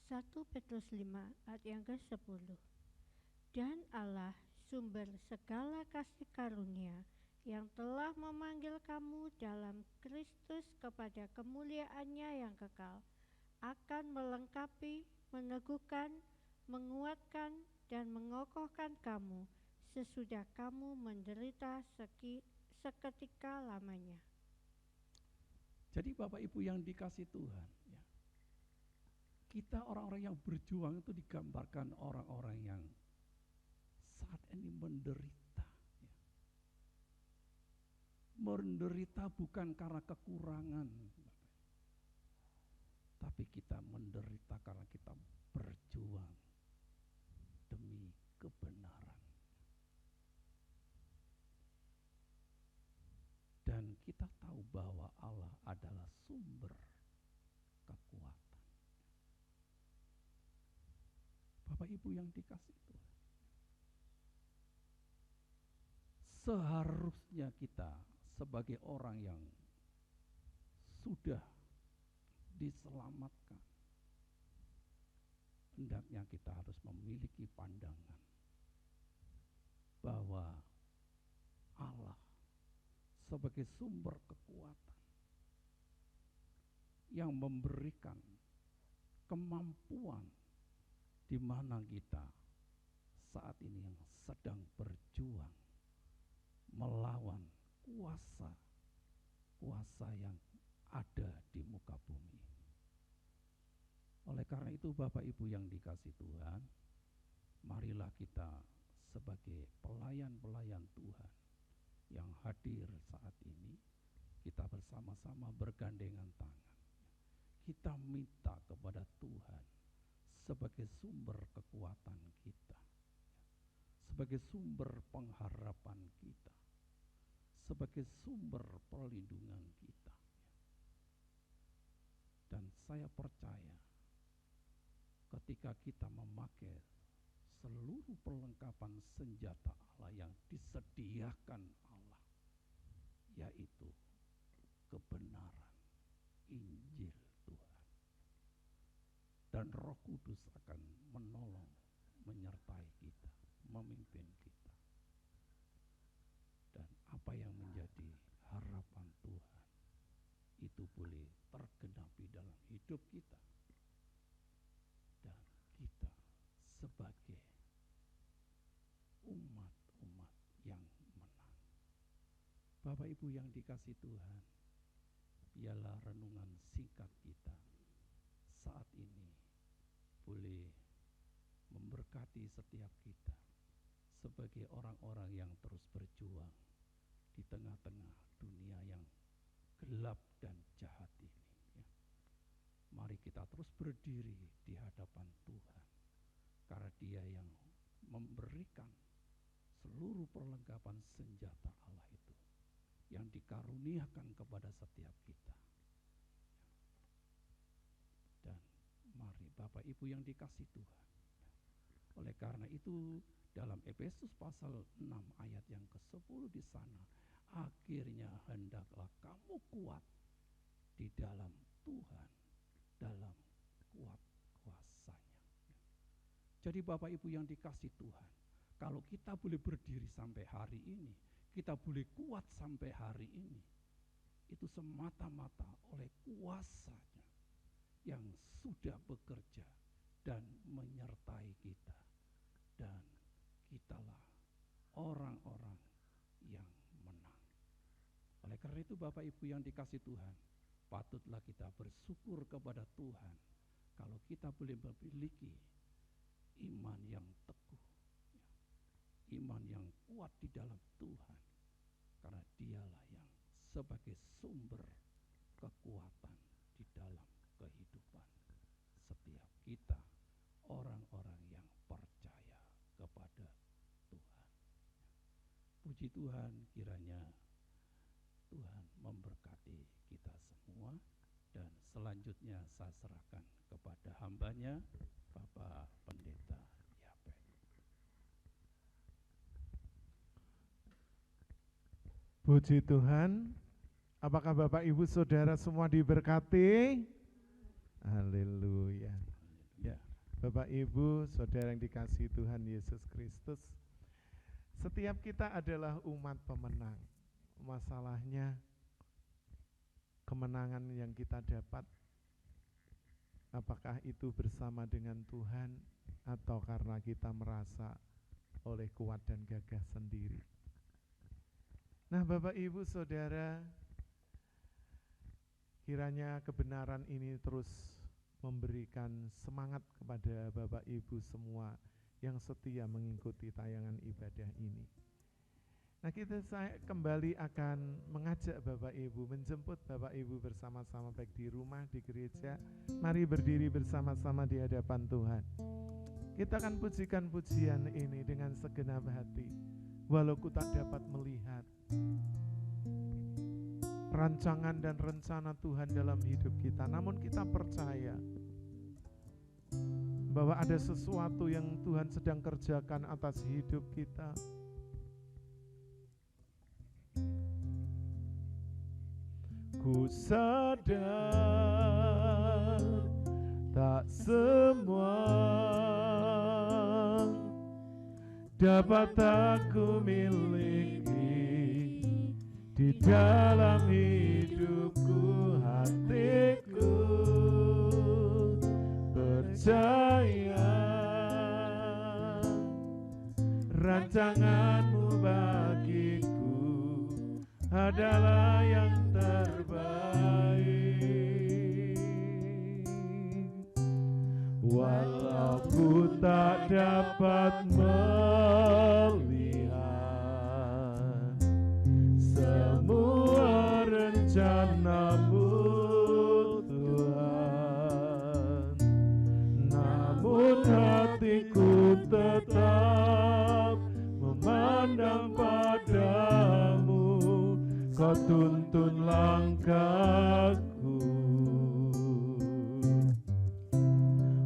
1 Petrus 5 ayat yang ke-10. Dan Allah sumber segala kasih karunia yang telah memanggil kamu dalam Kristus kepada kemuliaan-Nya yang kekal, akan melengkapi, meneguhkan, menguatkan, dan mengokohkan kamu sesudah kamu menderita seketika lamanya. Jadi Bapak Ibu yang dikasih Tuhan, ya, kita orang-orang yang berjuang itu digambarkan orang-orang yang saat ini menderita. Ya. Menderita bukan karena kekurangan, tapi kita menderita karena kita berjuang demi kebenaran. Dan kita tahu bahwa Allah adalah sumber kekuatan. Bapak Ibu yang dikasih Tuhan, seharusnya kita sebagai orang yang sudah diselamatkan, hendaknya kita harus memiliki pandangan bahwa Allah sebagai sumber kekuatan yang memberikan kemampuan di mana kita saat ini yang sedang berjuang melawan kuasa yang ada di muka bumi. Oleh karena itu Bapak Ibu yang dikasih Tuhan, marilah kita sebagai pelayan-pelayan Tuhan yang hadir saat ini, kita bersama-sama bergandengan tangan. Kita minta kepada Tuhan sebagai sumber kekuatan kita, sebagai sumber pengharapan kita, sebagai sumber perlindungan kita. Dan saya percaya ketika kita memakai seluruh perlengkapan senjata Allah yang disediakan Allah, yaitu kebenaran Injil Tuhan, dan Roh Kudus akan menolong, menyertai kita, memimpin kita. Dan apa yang menjadi harapan Tuhan itu boleh tergenapi dalam hidup kita, dan kita sebagai umat-umat yang menang. Bapak Ibu yang dikasih Tuhan, biarlah renungan singkat kita saat ini boleh memberkati setiap kita sebagai orang-orang yang terus berjuang di tengah-tengah dunia yang gelap dan jahat ini. Ya. Mari kita terus berdiri di hadapan Tuhan, karena Dia yang memberikan seluruh perlengkapan senjata Allah itu yang dikaruniakan kepada setiap kita. Dan mari Bapak Ibu yang dikasih Tuhan, oleh karena itu dalam Efesus pasal 6 ayat yang ke-10 di sana, akhirnya hendaklah kamu kuat di dalam Tuhan, dalam kuat kuasanya. Jadi Bapak Ibu yang dikasih Tuhan, kalau kita boleh berdiri sampai hari ini, kita boleh kuat sampai hari ini, itu semata-mata oleh kuasa-Nya yang sudah bekerja dan menyertai kita. Dan kitalah orang-orang yang menang. Oleh karena itu Bapak Ibu yang dikasih Tuhan, patutlah kita bersyukur kepada Tuhan kalau kita boleh memiliki iman yang teguh, iman yang kuat di dalam Tuhan, karena Dialah yang sebagai sumber kekuatan di dalam kehidupan setiap kita, orang-orang yang percaya kepada Tuhan. Puji Tuhan, kiranya Tuhan memberkati kita semua. Dan selanjutnya saya serahkan kepada hamba-Nya, Bapak Pendeta Yapet. Puji Tuhan. Apakah Bapak Ibu Saudara semua diberkati? Haleluya. Ya, Bapak Ibu Saudara yang dikasihi Tuhan Yesus Kristus, setiap kita adalah umat pemenang. masalahnya kemenangan yang kita dapat, apakah itu bersama dengan Tuhan atau karena kita merasa oleh kuat dan gagah sendiri. Nah, Bapak Ibu Saudara, kiranya kebenaran ini terus memberikan semangat kepada Bapak Ibu semua yang setia mengikuti tayangan ibadah ini. Nah, saya kembali akan mengajak Bapak Ibu, menjemput Bapak Ibu bersama-sama baik di rumah, di gereja. Mari berdiri bersama-sama di hadapan Tuhan. Kita akan pujikan pujian ini dengan segenap hati. Walau ku tak dapat melihat rancangan dan rencana Tuhan dalam hidup kita, namun kita percaya bahwa ada sesuatu yang Tuhan sedang kerjakan atas hidup kita. Ku sadar tak semua dapat aku miliki di dalam hidupku, hatiku percaya rancanganmu bagiku adalah yang terbaik. Walau ku tak dapat melihat semua rencanamu Tuhan, namun hatiku tetap memandang padamu. Kau tuntun langkahku,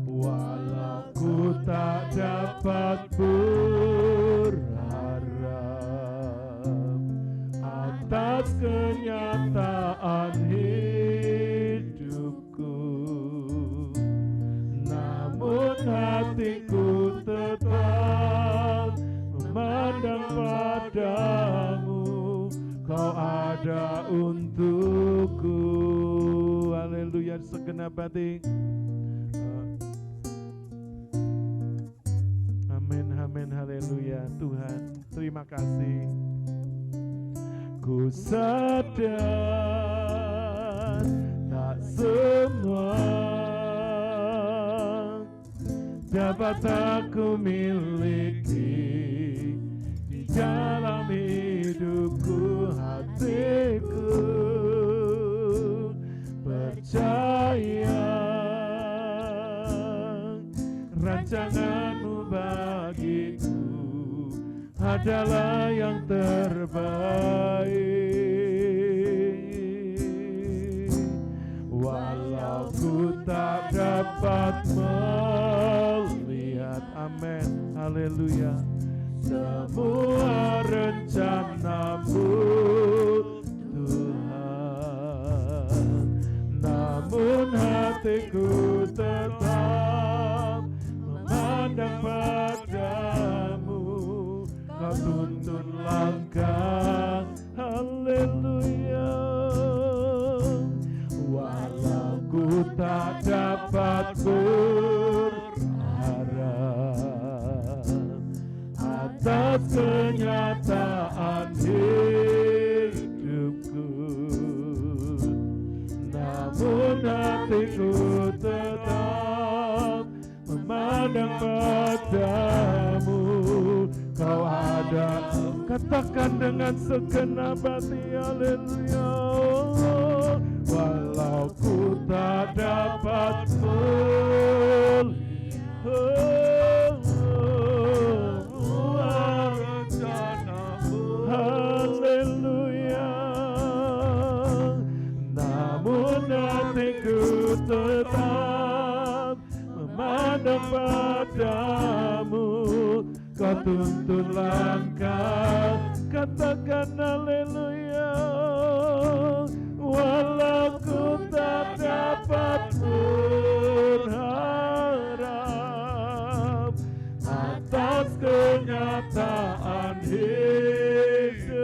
walau ku tak dapat berharap atas kenyataan hidupku, namun hatiku tetap memandang padamu. Kau ada untukku. Haleluya, segenap hati. Amin, amin, haleluya. Tuhan, terima kasih. Ku sadar tak semua dapat aku miliki di dalam hidupku, hatiku percaya rancanganmu bagiku adalah yang terbaik. Walau ku tak dapat melihat, amin, haleluya, semua rencanamu Tuhan, namun hatiku tetap memandang padamu. Kau tuntun langkah, haleluya. Walau ku tak dapat berharap atas kenyataan hidupku, namun hatiku tetap memandang padamu. Kau ada, katakan dengan segenap hati, haleluya. Walau ku tak dapat melihat rencanamu, haleluya, namun hatiku tetap memandang padamu. Kau tuntun langkah, katakan haleluya. Walau ku tak dapat berharap atas kenyataan hidupku,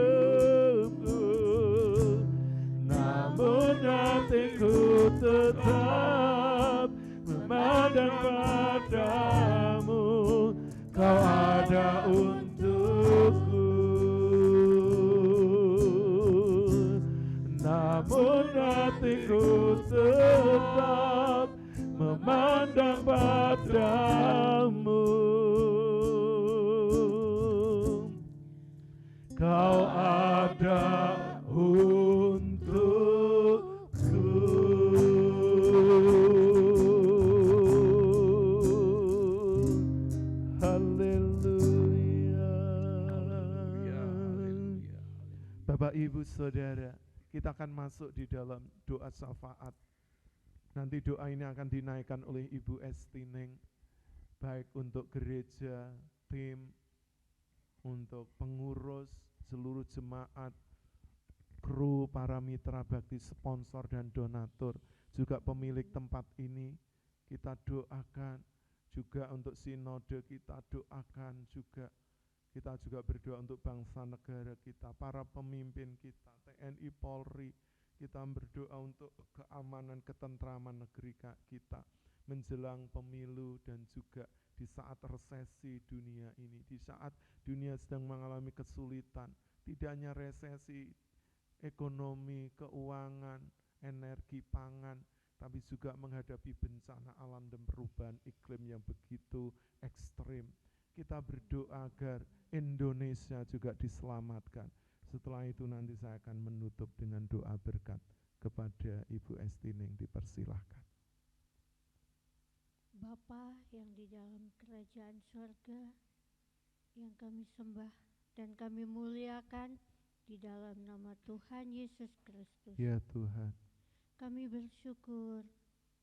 ada untukku, namun hatiku tetap memandang padamu. Kau ada untukku. Haleluya. Bapak Ibu Saudara, kita akan masuk di dalam doa syafaat. Nanti doa ini akan dinaikkan oleh Ibu Estining, baik untuk gereja, tim, untuk pengurus, seluruh jemaat, kru, para mitra bakti, sponsor dan donatur, juga pemilik tempat ini. Kita doakan juga untuk sinode, kita doakan juga. Kita juga berdoa untuk bangsa negara kita, para pemimpin kita, TNI, Polri. Kita berdoa untuk keamanan, ketentraman negeri kita menjelang pemilu dan juga di saat resesi dunia ini, di saat dunia sedang mengalami kesulitan, tidak hanya resesi ekonomi, keuangan, energi, pangan, tapi juga menghadapi bencana alam dan perubahan iklim yang begitu ekstrim. Kita berdoa agar Indonesia juga diselamatkan. Setelah itu nanti saya akan menutup dengan doa berkat kepada Ibu Estining, dipersilahkan. Bapa yang di dalam kerajaan surga, yang kami sembah dan kami muliakan di dalam nama Tuhan Yesus Kristus. Ya Tuhan, kami bersyukur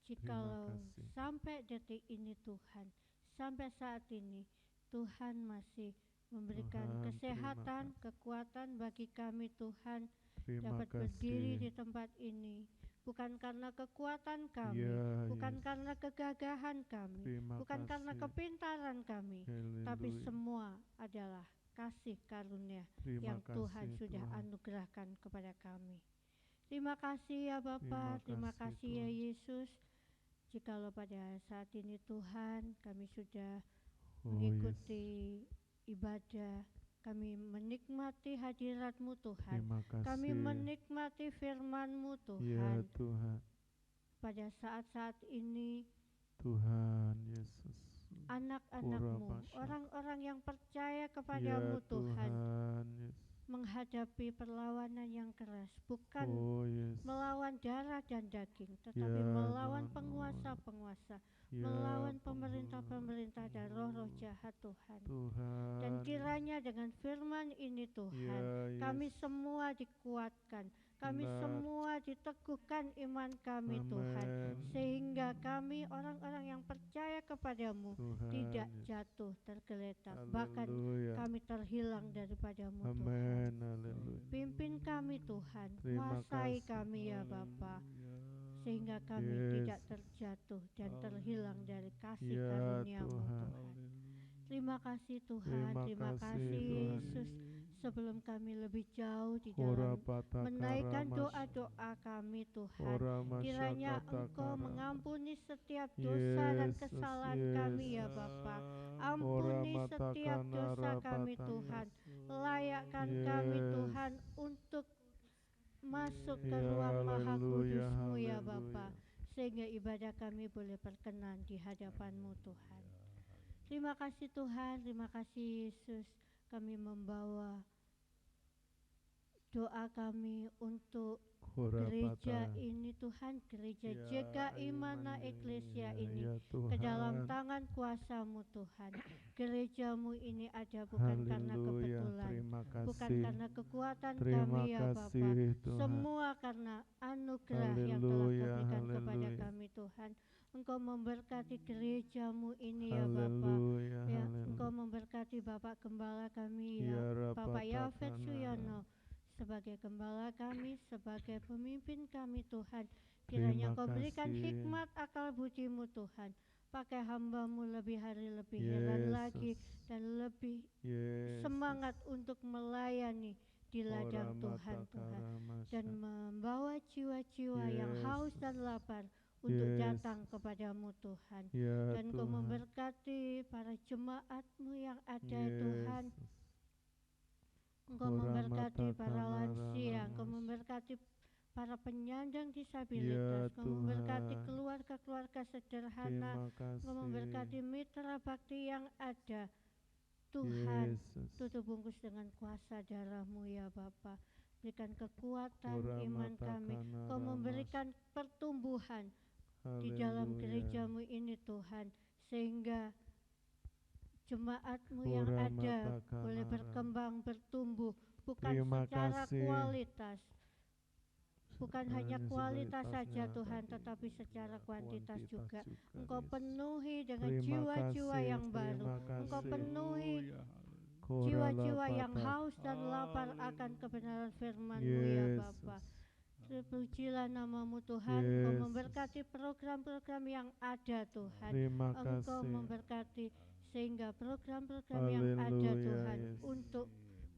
jikalau sampai detik ini Tuhan, sampai saat ini Tuhan masih memberikan kesehatan, kekuatan bagi kami Tuhan, dapat berdiri di tempat ini. Bukan karena kekuatan kami, bukan karena kegagahan kami, bukan karena kepintaran kami, tapi semua adalah kasih karunia yang Tuhan sudah anugerahkan kepada kami. Terima kasih ya Bapa, terima kasih ya Yesus. Jikalau pada saat ini Tuhan kami sudah mengikuti ibadah, kami menikmati hadirat-Mu Tuhan, kami menikmati firman-Mu Tuhan. Ya Tuhan, pada saat-saat ini Tuhan Yesus, anak-anak-Mu, orang-orang yang percaya kepada-Mu Tuhan, menghadapi perlawanan yang keras, bukan melawan darah dan daging, tetapi melawan penguasa-penguasa, melawan pemerintah-pemerintah dan roh-roh jahat Tuhan. Dan kiranya dengan firman ini Tuhan, kami semua dikuatkan, kami semua diteguhkan iman kami Tuhan, sehingga kami orang-orang yang percaya kepadamu tidak jatuh tergeletak, bahkan kami terhilang daripada-Mu Tuhan. Pimpin kami Tuhan, kuasai kami ya Bapa, sehingga kami tidak terjatuh dan terhilang dari kasih karunia-Mu Tuhan. Terima kasih Tuhan, terima kasih Yesus. Sebelum kami lebih jauh di dalam menaikkan doa-doa kami Tuhan, kiranya Engkau mengampuni setiap dosa dan kesalahan kami ya Bapa. Ampuni setiap dosa kami Tuhan, layakkan kami Tuhan untuk masuk ke ruang Maha Kudus-Mu ya Bapa, sehingga ibadah kami boleh berkenan di hadapan-Mu Tuhan. Terima kasih Tuhan, terima kasih Yesus. Kami membawa doa kami untuk gereja ini Tuhan, gereja JKI Mana Eklesia ini ke dalam tangan kuasa-Mu Tuhan. Gereja-Mu ini ada bukan karena kebetulan, bukan karena kekuatan kami ya Bapa, semua karena anugerah yang telah Kau berikan kepada kami Tuhan. Engkau memberkati gereja-Mu ini ya Bapa, ya, Engkau memberkati Bapak Gembala kami ya, Bapak Yafet Suyono, sebagai gembala kami, sebagai pemimpin kami Tuhan. Kiranya Kau berikan hikmat akal budi-Mu Tuhan, pakai hamba-Mu lebih hari lebih heran lagi dan lebih semangat untuk melayani di ladang Tuhan, dan membawa jiwa-jiwa yang haus dan lapar untuk Yes. datang kepadamu Tuhan. Ya Dan Engkau Tuhan. memberkati para jemaat-Mu yang ada Yes. Tuhan. Engkau Ora memberkati mata para kanara lansia, Engkau lamas. memberkati para penyandang Ya disabilitas, Engkau memberkati Tuhan. keluarga-keluarga sederhana, Terima Engkau memberkati kasih. mitra bakti yang ada. Tuhan, Yesus. tutup bungkus dengan kuasa darah-Mu ya Bapa. Berikan kekuatan Ora iman mata kami, kanara Engkau mas. memberikan pertumbuhan di dalam Haleluya. gereja-Mu ini Tuhan, sehingga jemaat-Mu yang Ora ada mata boleh kanara. berkembang, bertumbuh, bukan Terima secara kasih. kualitas, bukan hanya Hanya kualitas saja kualitasnya, Tuhan, tapi tetapi secara kuantitas juga. juga, Engkau Yesus. penuhi dengan Terima jiwa-jiwa kasih, yang baru, terima Engkau kasih. penuhi Haleluya. Kora jiwa-jiwa yang lapata. haus dan lapar akan kebenaran firman-Mu ya Yesus. Bapa. Terpujilah nama-Mu Tuhan, Engkau Yesus. memberkati program-program yang ada Tuhan. Terima Engkau kasih. memberkati sehingga program-program yang ada Haleluya, Tuhan Yesus. untuk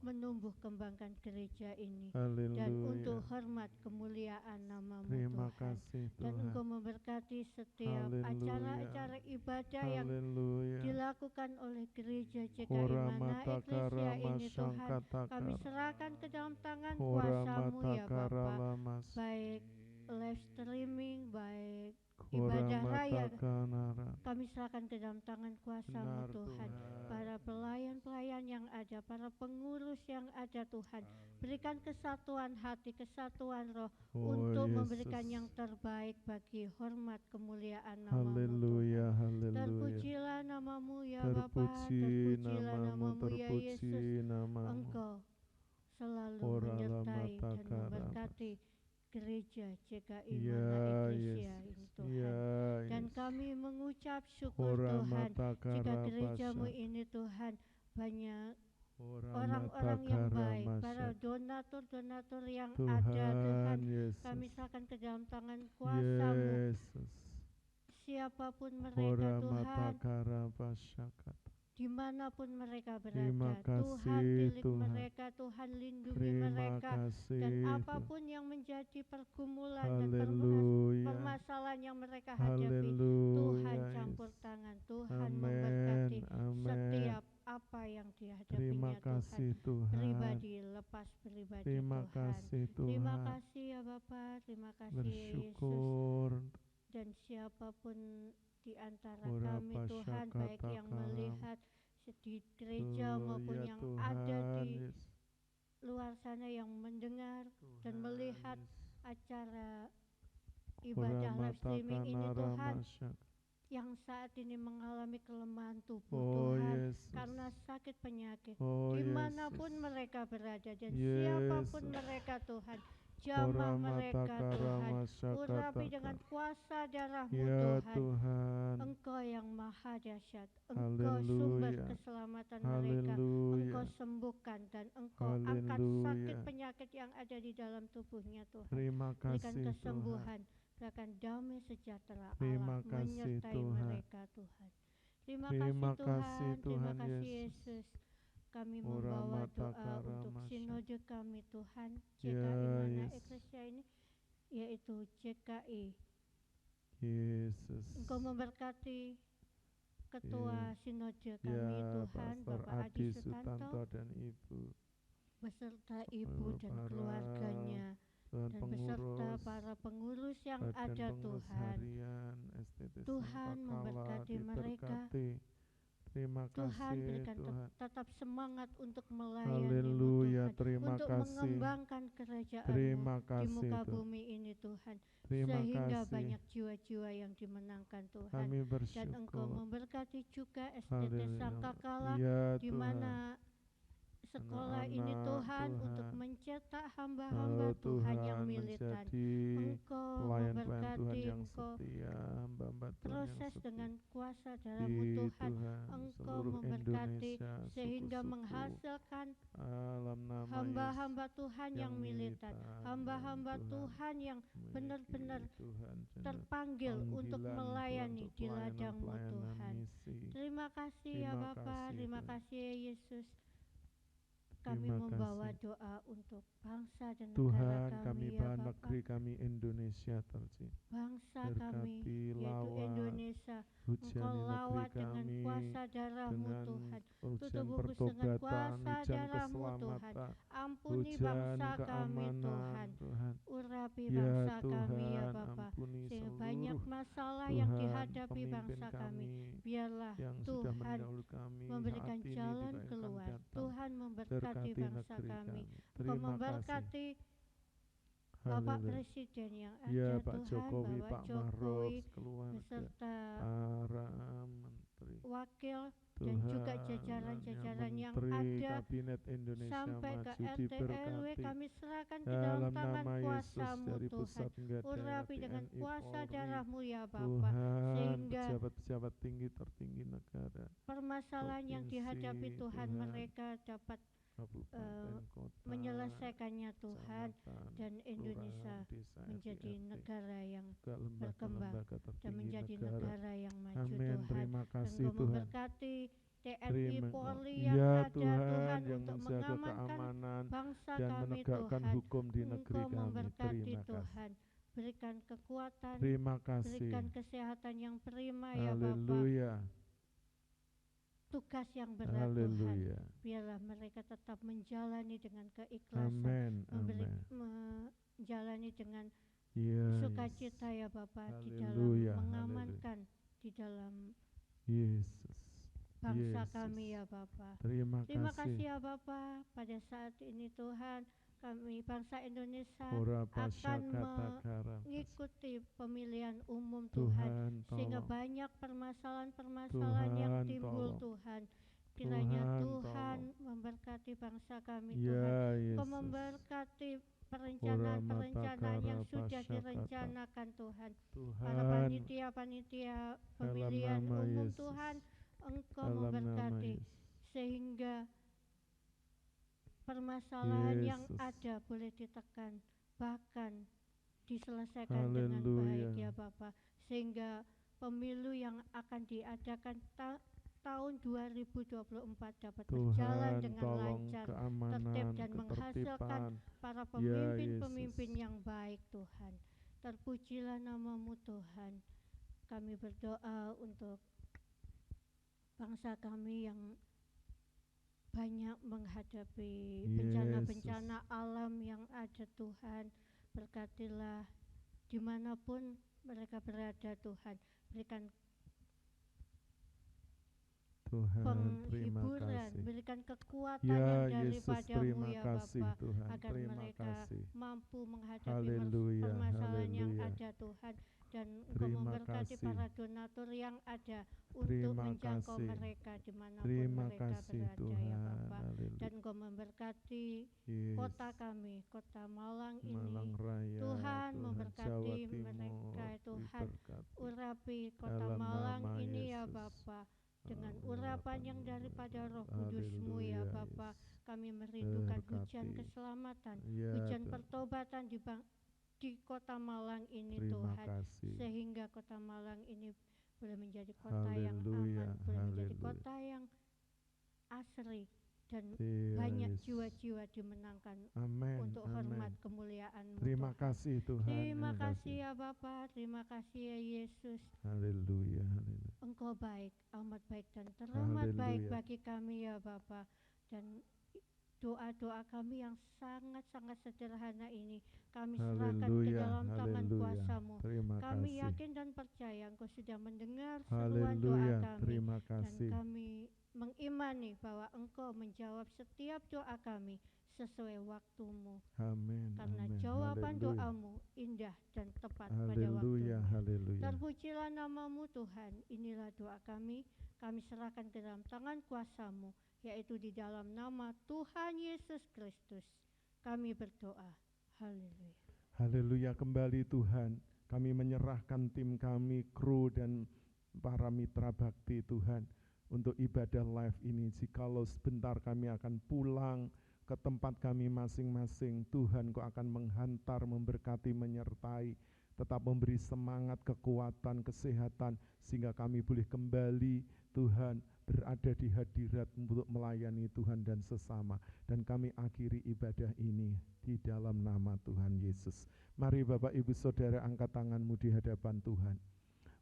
menumbuh kembangkan gereja ini Haleluya. dan untuk hormat kemuliaan nama-Mu Terima Tuhan. kasih Dan Tuhan. Engkau memberkati setiap Haleluya. acara-acara ibadah yang Haleluya. dilakukan oleh gereja JKI Kora Mana mata Eklesia kara ini Tuhan. masyangkata Kami kara. serahkan ke dalam tangan Kora kuasa-Mu mata ya kara Bapa, lamas. baik live streaming, baik Kora ibadah mata raya. kanara. Kami serahkan ke dalam tangan kuasa-Mu Benar Tuhan. Tuhan. Para pelayan-pelayan yang ada, para pengurus yang ada Tuhan, berikan kesatuan hati, kesatuan roh Oh, untuk Yesus. memberikan yang terbaik bagi hormat kemuliaan nama-Mu Tuhan. Haleluya, haleluya. Terpujilah nama-Mu ya Bapa, Terpuji terpujilah namamu, nama-Mu ya Yesus. terpuji namamu. Engkau selalu Ora menyertai lamata dan kara. memberkati gereja JKI Ya, Mana Eklesia Yesus. ini Tuhan. Ya, Dan Yesus. kami mengucap syukur Ora Tuhan, mata jika kara gereja-Mu pasha. ini Tuhan banyak Ora orang-orang mata yang kara baik, masya. para donatur-donatur yang ada Tuhan. Tuhan Yesus. Kami serahkan ke dalam tangan kuasa-Mu. Yesus. Siapapun mereka Ora mata Tuhan, kara pasyakat. dimanapun mereka Terima berada, Tuhan kasih, pilih Tuhan. mereka, Tuhan lindungi Terima mereka, kasih. dan Tuhan. apapun yang menjadi pergumulan dan Haleluya. permasalahan yang mereka hadapi, Haleluya. Tuhan Yesus. campur tangan, Tuhan Amin. memberkati Amin. setiap apa yang Terima dihadapinya Tuhan, kasih Tuhan. pribadi lepas pribadi Terima Tuhan. kasih Terima Tuhan. kasih ya Bapa, terima kasih ya Yesus, Bersyukur. dan siapapun di antara Ora kami Tuhan, baik yang pasyakata melihat di gereja maupun ya yang Tuhan, ada di Yesus. luar sana yang mendengar dan Tuhan, melihat Yesus. acara Ora ibadah live mata streaming ini kanara Tuhan, masyak. yang saat ini mengalami kelemahan tubuh Oh Tuhan, Yesus. karena sakit penyakit, Oh dimanapun Yesus. mereka berada dan Yesus. siapapun mereka Tuhan, Ora jamah mata mereka kara Tuhan, masyakata. urapi dengan kuasa darah-Mu Ya Tuhan. Tuhan. Engkau yang maha dahsyat, Engkau sumber Haleluya. keselamatan mereka, Haleluya. Engkau sembuhkan dan Engkau angkat Haleluya. sakit penyakit yang ada di dalam tubuhnya Tuhan. Terima Berikan kasih Tuhan. kesembuhan, berikan damai sejahtera Terima Allah kasih menyertai Tuhan. mereka Tuhan. Terima Terima kasih kasih Tuhan, terima Tuhan kasih Yesus. Yesus. Kami Ora membawa mata doa kara untuk masya. sinode kami Tuhan, Ya, JKI Mana Yesus. Eklesia ini, yaitu JKI. Yesus. Engkau memberkati Ketua Ya. Sinode kami Ya, Tuhan, Pastor Bapak Adi Sutanto Sutanto, dan Ibu. beserta Ibu dan Para keluarganya, Tuhan dan beserta pengurus, para pengurus yang Badan ada Pengurus Tuhan. Harian, STT Tuhan Sangkakala, memberkati mereka. diberkati. Terima Tuhan kasih berikan Tuhan. tetap semangat untuk melayani Haleluya, Tuhan, terima untuk kasih. mengembangkan kerajaan-Mu Terima di kasih muka Tuhan. bumi ini Tuhan, Terima sehingga kasih. banyak jiwa-jiwa yang dimenangkan Tuhan. Kami Dan Engkau bersyukur. memberkati juga STT Haleluya. Sangkakala, Ya di Tuhan. mana sekolah ini Anak-anak Tuhan Tuhan. untuk mencetak hamba-hamba Oh, Tuhan yang Tuhan militan. menjadi Engkau pelayan-pelayan memberkati, Tuhan yang Engkau setia, hamba-hamba Tuhan yang proses setia dengan kuasa di darah-Mu Tuhan. Tuhan, Engkau seluruh memberkati Indonesia, sehingga suku-suku, menghasilkan alam nama hamba-hamba Tuhan yang militan, militan, hamba-hamba yang Tuhan yang memiliki benar-benar Tuhan jenis terpanggil untuk panggilan melayani untuk di ladang-Mu pelayanan Tuhan. misi. Terima kasih ya Terima Bapa, kasih, terima Tuhan. kasih ya Yesus. kami Terima membawa kasih. doa untuk bangsa dan negara Tuhan, kami kami ya bawa Bapa. negeri kami Indonesia terci. Bangsa kami Berkati yaitu lawan, Indonesia, hujani Engkau negeri lawat dengan kami kuasa darah-Mu dengan Tuhan. hujan Tutup bungkus dengan pertobatan, kuasa hujan darah-Mu Tuhan. keselamatan, Ampuni hujan bangsa kami keamanan, Tuhan. Tuhan. Urapi Ya bangsa kami ya Tuhan, Bapa. ampuni Sehingga banyak seluruh masalah yang Tuhan dihadapi pemimpin bangsa kami. kami Biarlah yang sudah Tuhan mendahului kami memberikan saat ini jalan juga yang akan keluar. datang. Tuhan memberkati Berkati bangsa negeri kami. kami. Engkau Terima kasih. memberkati Bapak Haleluya. Presiden yang ada Ya Pak Tuhan, Jokowi, Bapak Pak Maruf, Jokowi keluarga, beserta para menteri, wakil dan Tuhan, juga jajaran-jajaran yang menteri ada Kabinet Indonesia sampai ke Maju RT RW diberkati kami serahkan ke dalam dalam tangan nama Yesus kuasa-Mu dari Tuhan. pusat hingga daerah Urapi dengan TNI kuasa Polri, darah-Mu ya Bapa, Tuhan, sehingga pejabat-pejabat tinggi tertinggi negara, permasalahan yang dihadapi provinsi, Tuhan Tuhan, mereka dapat kabupaten, kota, menyelesaikannya Tuhan, kecamatan, dan Indonesia kelurahan, desa, menjadi RT, negara yang ke berkembang lembaga-lembaga dan tertinggi menjadi negara. negara yang maju Amin. Tuhan. Terima Dan kasih Engkau Tuhan. memberkati TNI Terima Polri kasih. yang Ya ada Tuhan, Tuhan yang untuk menjaga mengamankan keamanan bangsa dan kami menegakkan Tuhan. hukum di negeri Engkau kami. memberkati Terima kasih. Tuhan. Berikan kekuatan, Terima kasih. berikan kesehatan yang prima ya Bapa. Haleluya. Tugas yang berat Tuhan. Haleluya. Biarlah mereka tetap menjalani dengan keikhlasan, Amin. Amin. menjalani dengan Yes. sukacita ya Bapa di dalam Haleluya. mengamankan di dalam Yesus. bangsa Yesus. kami ya Bapa. Terima Terima kasih. kasih ya Bapa. Pada saat ini Tuhan, kami bangsa Indonesia Ora akan pasyakata mengikuti pemilihan umum Tuhan, Tuhan sehingga tolong. banyak permasalahan-permasalahan yang Tuhan, timbul tolong. Tuhan. Kiranya Tuhan, Tuhan tolong. memberkati bangsa kami Ya Tuhan. Yesus. Engkau memberkati perencanaan-perencanaan yang Ora sudah matakara direncanakan Tuhan. Para Tuhan, panitia-panitia pemilihan nama umum Yesus. Tuhan, Engkau dalam nama memberkati Yesus. sehingga permasalahan yang Yesus. ada boleh ditekan, bahkan diselesaikan dengan Haleluya. baik ya Bapa, sehingga pemilu yang akan diadakan tahun 2024 dapat berjalan Tuhan, dengan tolong lancar, keamanan, tertib, dan menghasilkan ketertiban. para Ya pemimpin-pemimpin Yesus. yang baik Tuhan. Terpujilah nama-Mu Tuhan. Kami berdoa untuk bangsa kami yang banyak menghadapi bencana-bencana alam yang ada Tuhan. Berkatilah dimanapun mereka berada Tuhan. Berikan Tuhan, terima penghiburan, kasih. berikan kekuatan Ya yang Yesus, daripadamu terima ya kasih Bapa, Tuhan. agar Terima mereka kasih. mampu menghadapi Haleluya, permasalahan yang haleluya. ada Tuhan. Dan Engkau Terima memberkati kasih. para donatur yang ada untuk Terima menjangkau kasih. mereka dimanapun Terima mereka kasih berada Tuhan. ya Bapa. Haleluya. Dan Engkau memberkati Yes. kota kami, kota Malang Malang ini. Raya, Tuhan Jawa memberkati Timur, mereka Tuhan. diberkati. Urapi kota Dalam Malang nama ini ya Yesus. Bapa, dengan Amin. urapan yang daripada Roh Kudus-Mu ya Haleluya, Bapa. Yesus. Kami merindukan Berkati. hujan keselamatan, Ya, hujan Tuhan. pertobatan di kota Malang ini Terima Tuhan, kasih. sehingga kota Malang ini boleh menjadi kota yang Haleluya, aman, boleh menjadi haleluya. kota yang asri, dan Ya, banyak Yesus. jiwa-jiwa dimenangkan Amin. untuk hormat Amin. kemuliaan-Mu Terima Tuhan. kasih Tuhan. Terima kasih ya Bapa, terima kasih ya Yesus. Haleluya, haleluya. Engkau baik, amat baik dan teramat Haleluya. baik bagi kami ya Bapa. Dan doa-doa kami yang sangat-sangat sederhana ini kami serahkan ke Haleluya, dalam tangan haleluya. kuasa-Mu. Terima Kami kasih. yakin dan percaya Engkau sudah mendengar seruan doa Haleluya, kami. terima Dan kasih. kami mengimani bahwa Engkau menjawab setiap doa kami sesuai waktu-Mu. Amin. Karena Amin. jawaban Haleluya. doa-Mu indah dan tepat pada Haleluya, waktu-Mu. haleluya. Terpujilah nama-Mu Tuhan. Inilah doa kami. Kami serahkan ke dalam tangan kuasa-Mu, yaitu di dalam nama Tuhan Yesus Kristus. Kami berdoa. Haleluya. Haleluya, kembali Tuhan. Kami menyerahkan tim kami, kru dan para mitra bakti Tuhan untuk ibadah live ini. Jikalau sebentar kami akan pulang ke tempat kami masing-masing, Tuhan Kau akan menghantar, memberkati, menyertai, tetap memberi semangat, kekuatan, kesehatan, sehingga kami boleh kembali Tuhan berada di hadirat untuk melayani Tuhan dan sesama. Dan kami akhiri ibadah ini di dalam nama Tuhan Yesus. Mari Bapak Ibu Saudara angkat tanganmu di hadapan Tuhan.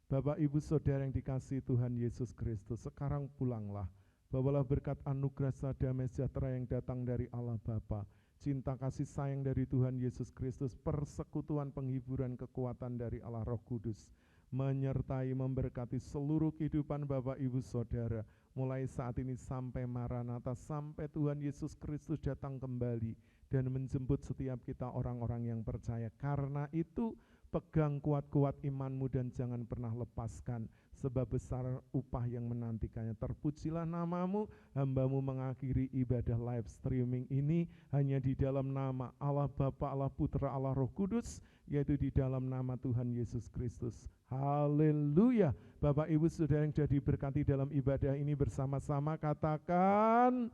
Bapak Ibu Saudara yang dikasihi Tuhan Yesus Kristus, sekarang pulanglah. Bawalah berkat anugerah damai sejahtera yang datang dari Allah Bapa, cinta kasih sayang dari Tuhan Yesus Kristus, persekutuan penghiburan kekuatan dari Allah Roh Kudus, menyertai memberkati seluruh kehidupan Bapak Ibu Saudara, mulai saat ini sampai Maranatha, sampai Tuhan Yesus Kristus datang kembali dan menjemput setiap kita orang-orang yang percaya. Karena itu pegang kuat-kuat imanmu dan jangan pernah lepaskan, sebab besar upah yang menantikannya. Terpujilah namamu, hambamu mengakhiri ibadah live streaming ini hanya di dalam nama Allah Bapa, Allah Putra, Allah Roh Kudus, yaitu di dalam nama Tuhan Yesus Kristus. Haleluya. Bapak Ibu Saudara yang sudah diberkati dalam ibadah ini bersama-sama katakan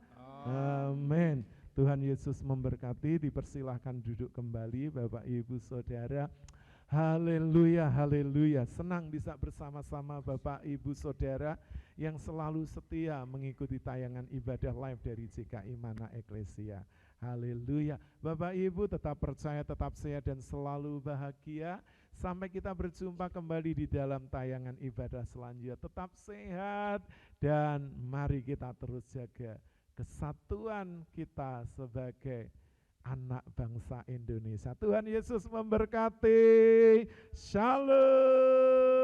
amin. Tuhan Yesus memberkati. Dipersilahkan duduk kembali Bapak Ibu Saudara. Haleluya, haleluya. Senang bisa bersama-sama Bapak Ibu Saudara yang selalu setia mengikuti tayangan ibadah live dari GKI Mana Eklesia. Haleluya. Bapak Ibu tetap percaya, tetap sehat dan selalu bahagia. Sampai kita berjumpa kembali di dalam tayangan ibadah selanjutnya. Tetap sehat dan mari kita terus jaga kesatuan kita sebagai anak bangsa Indonesia. Tuhan Yesus memberkati. Shalom.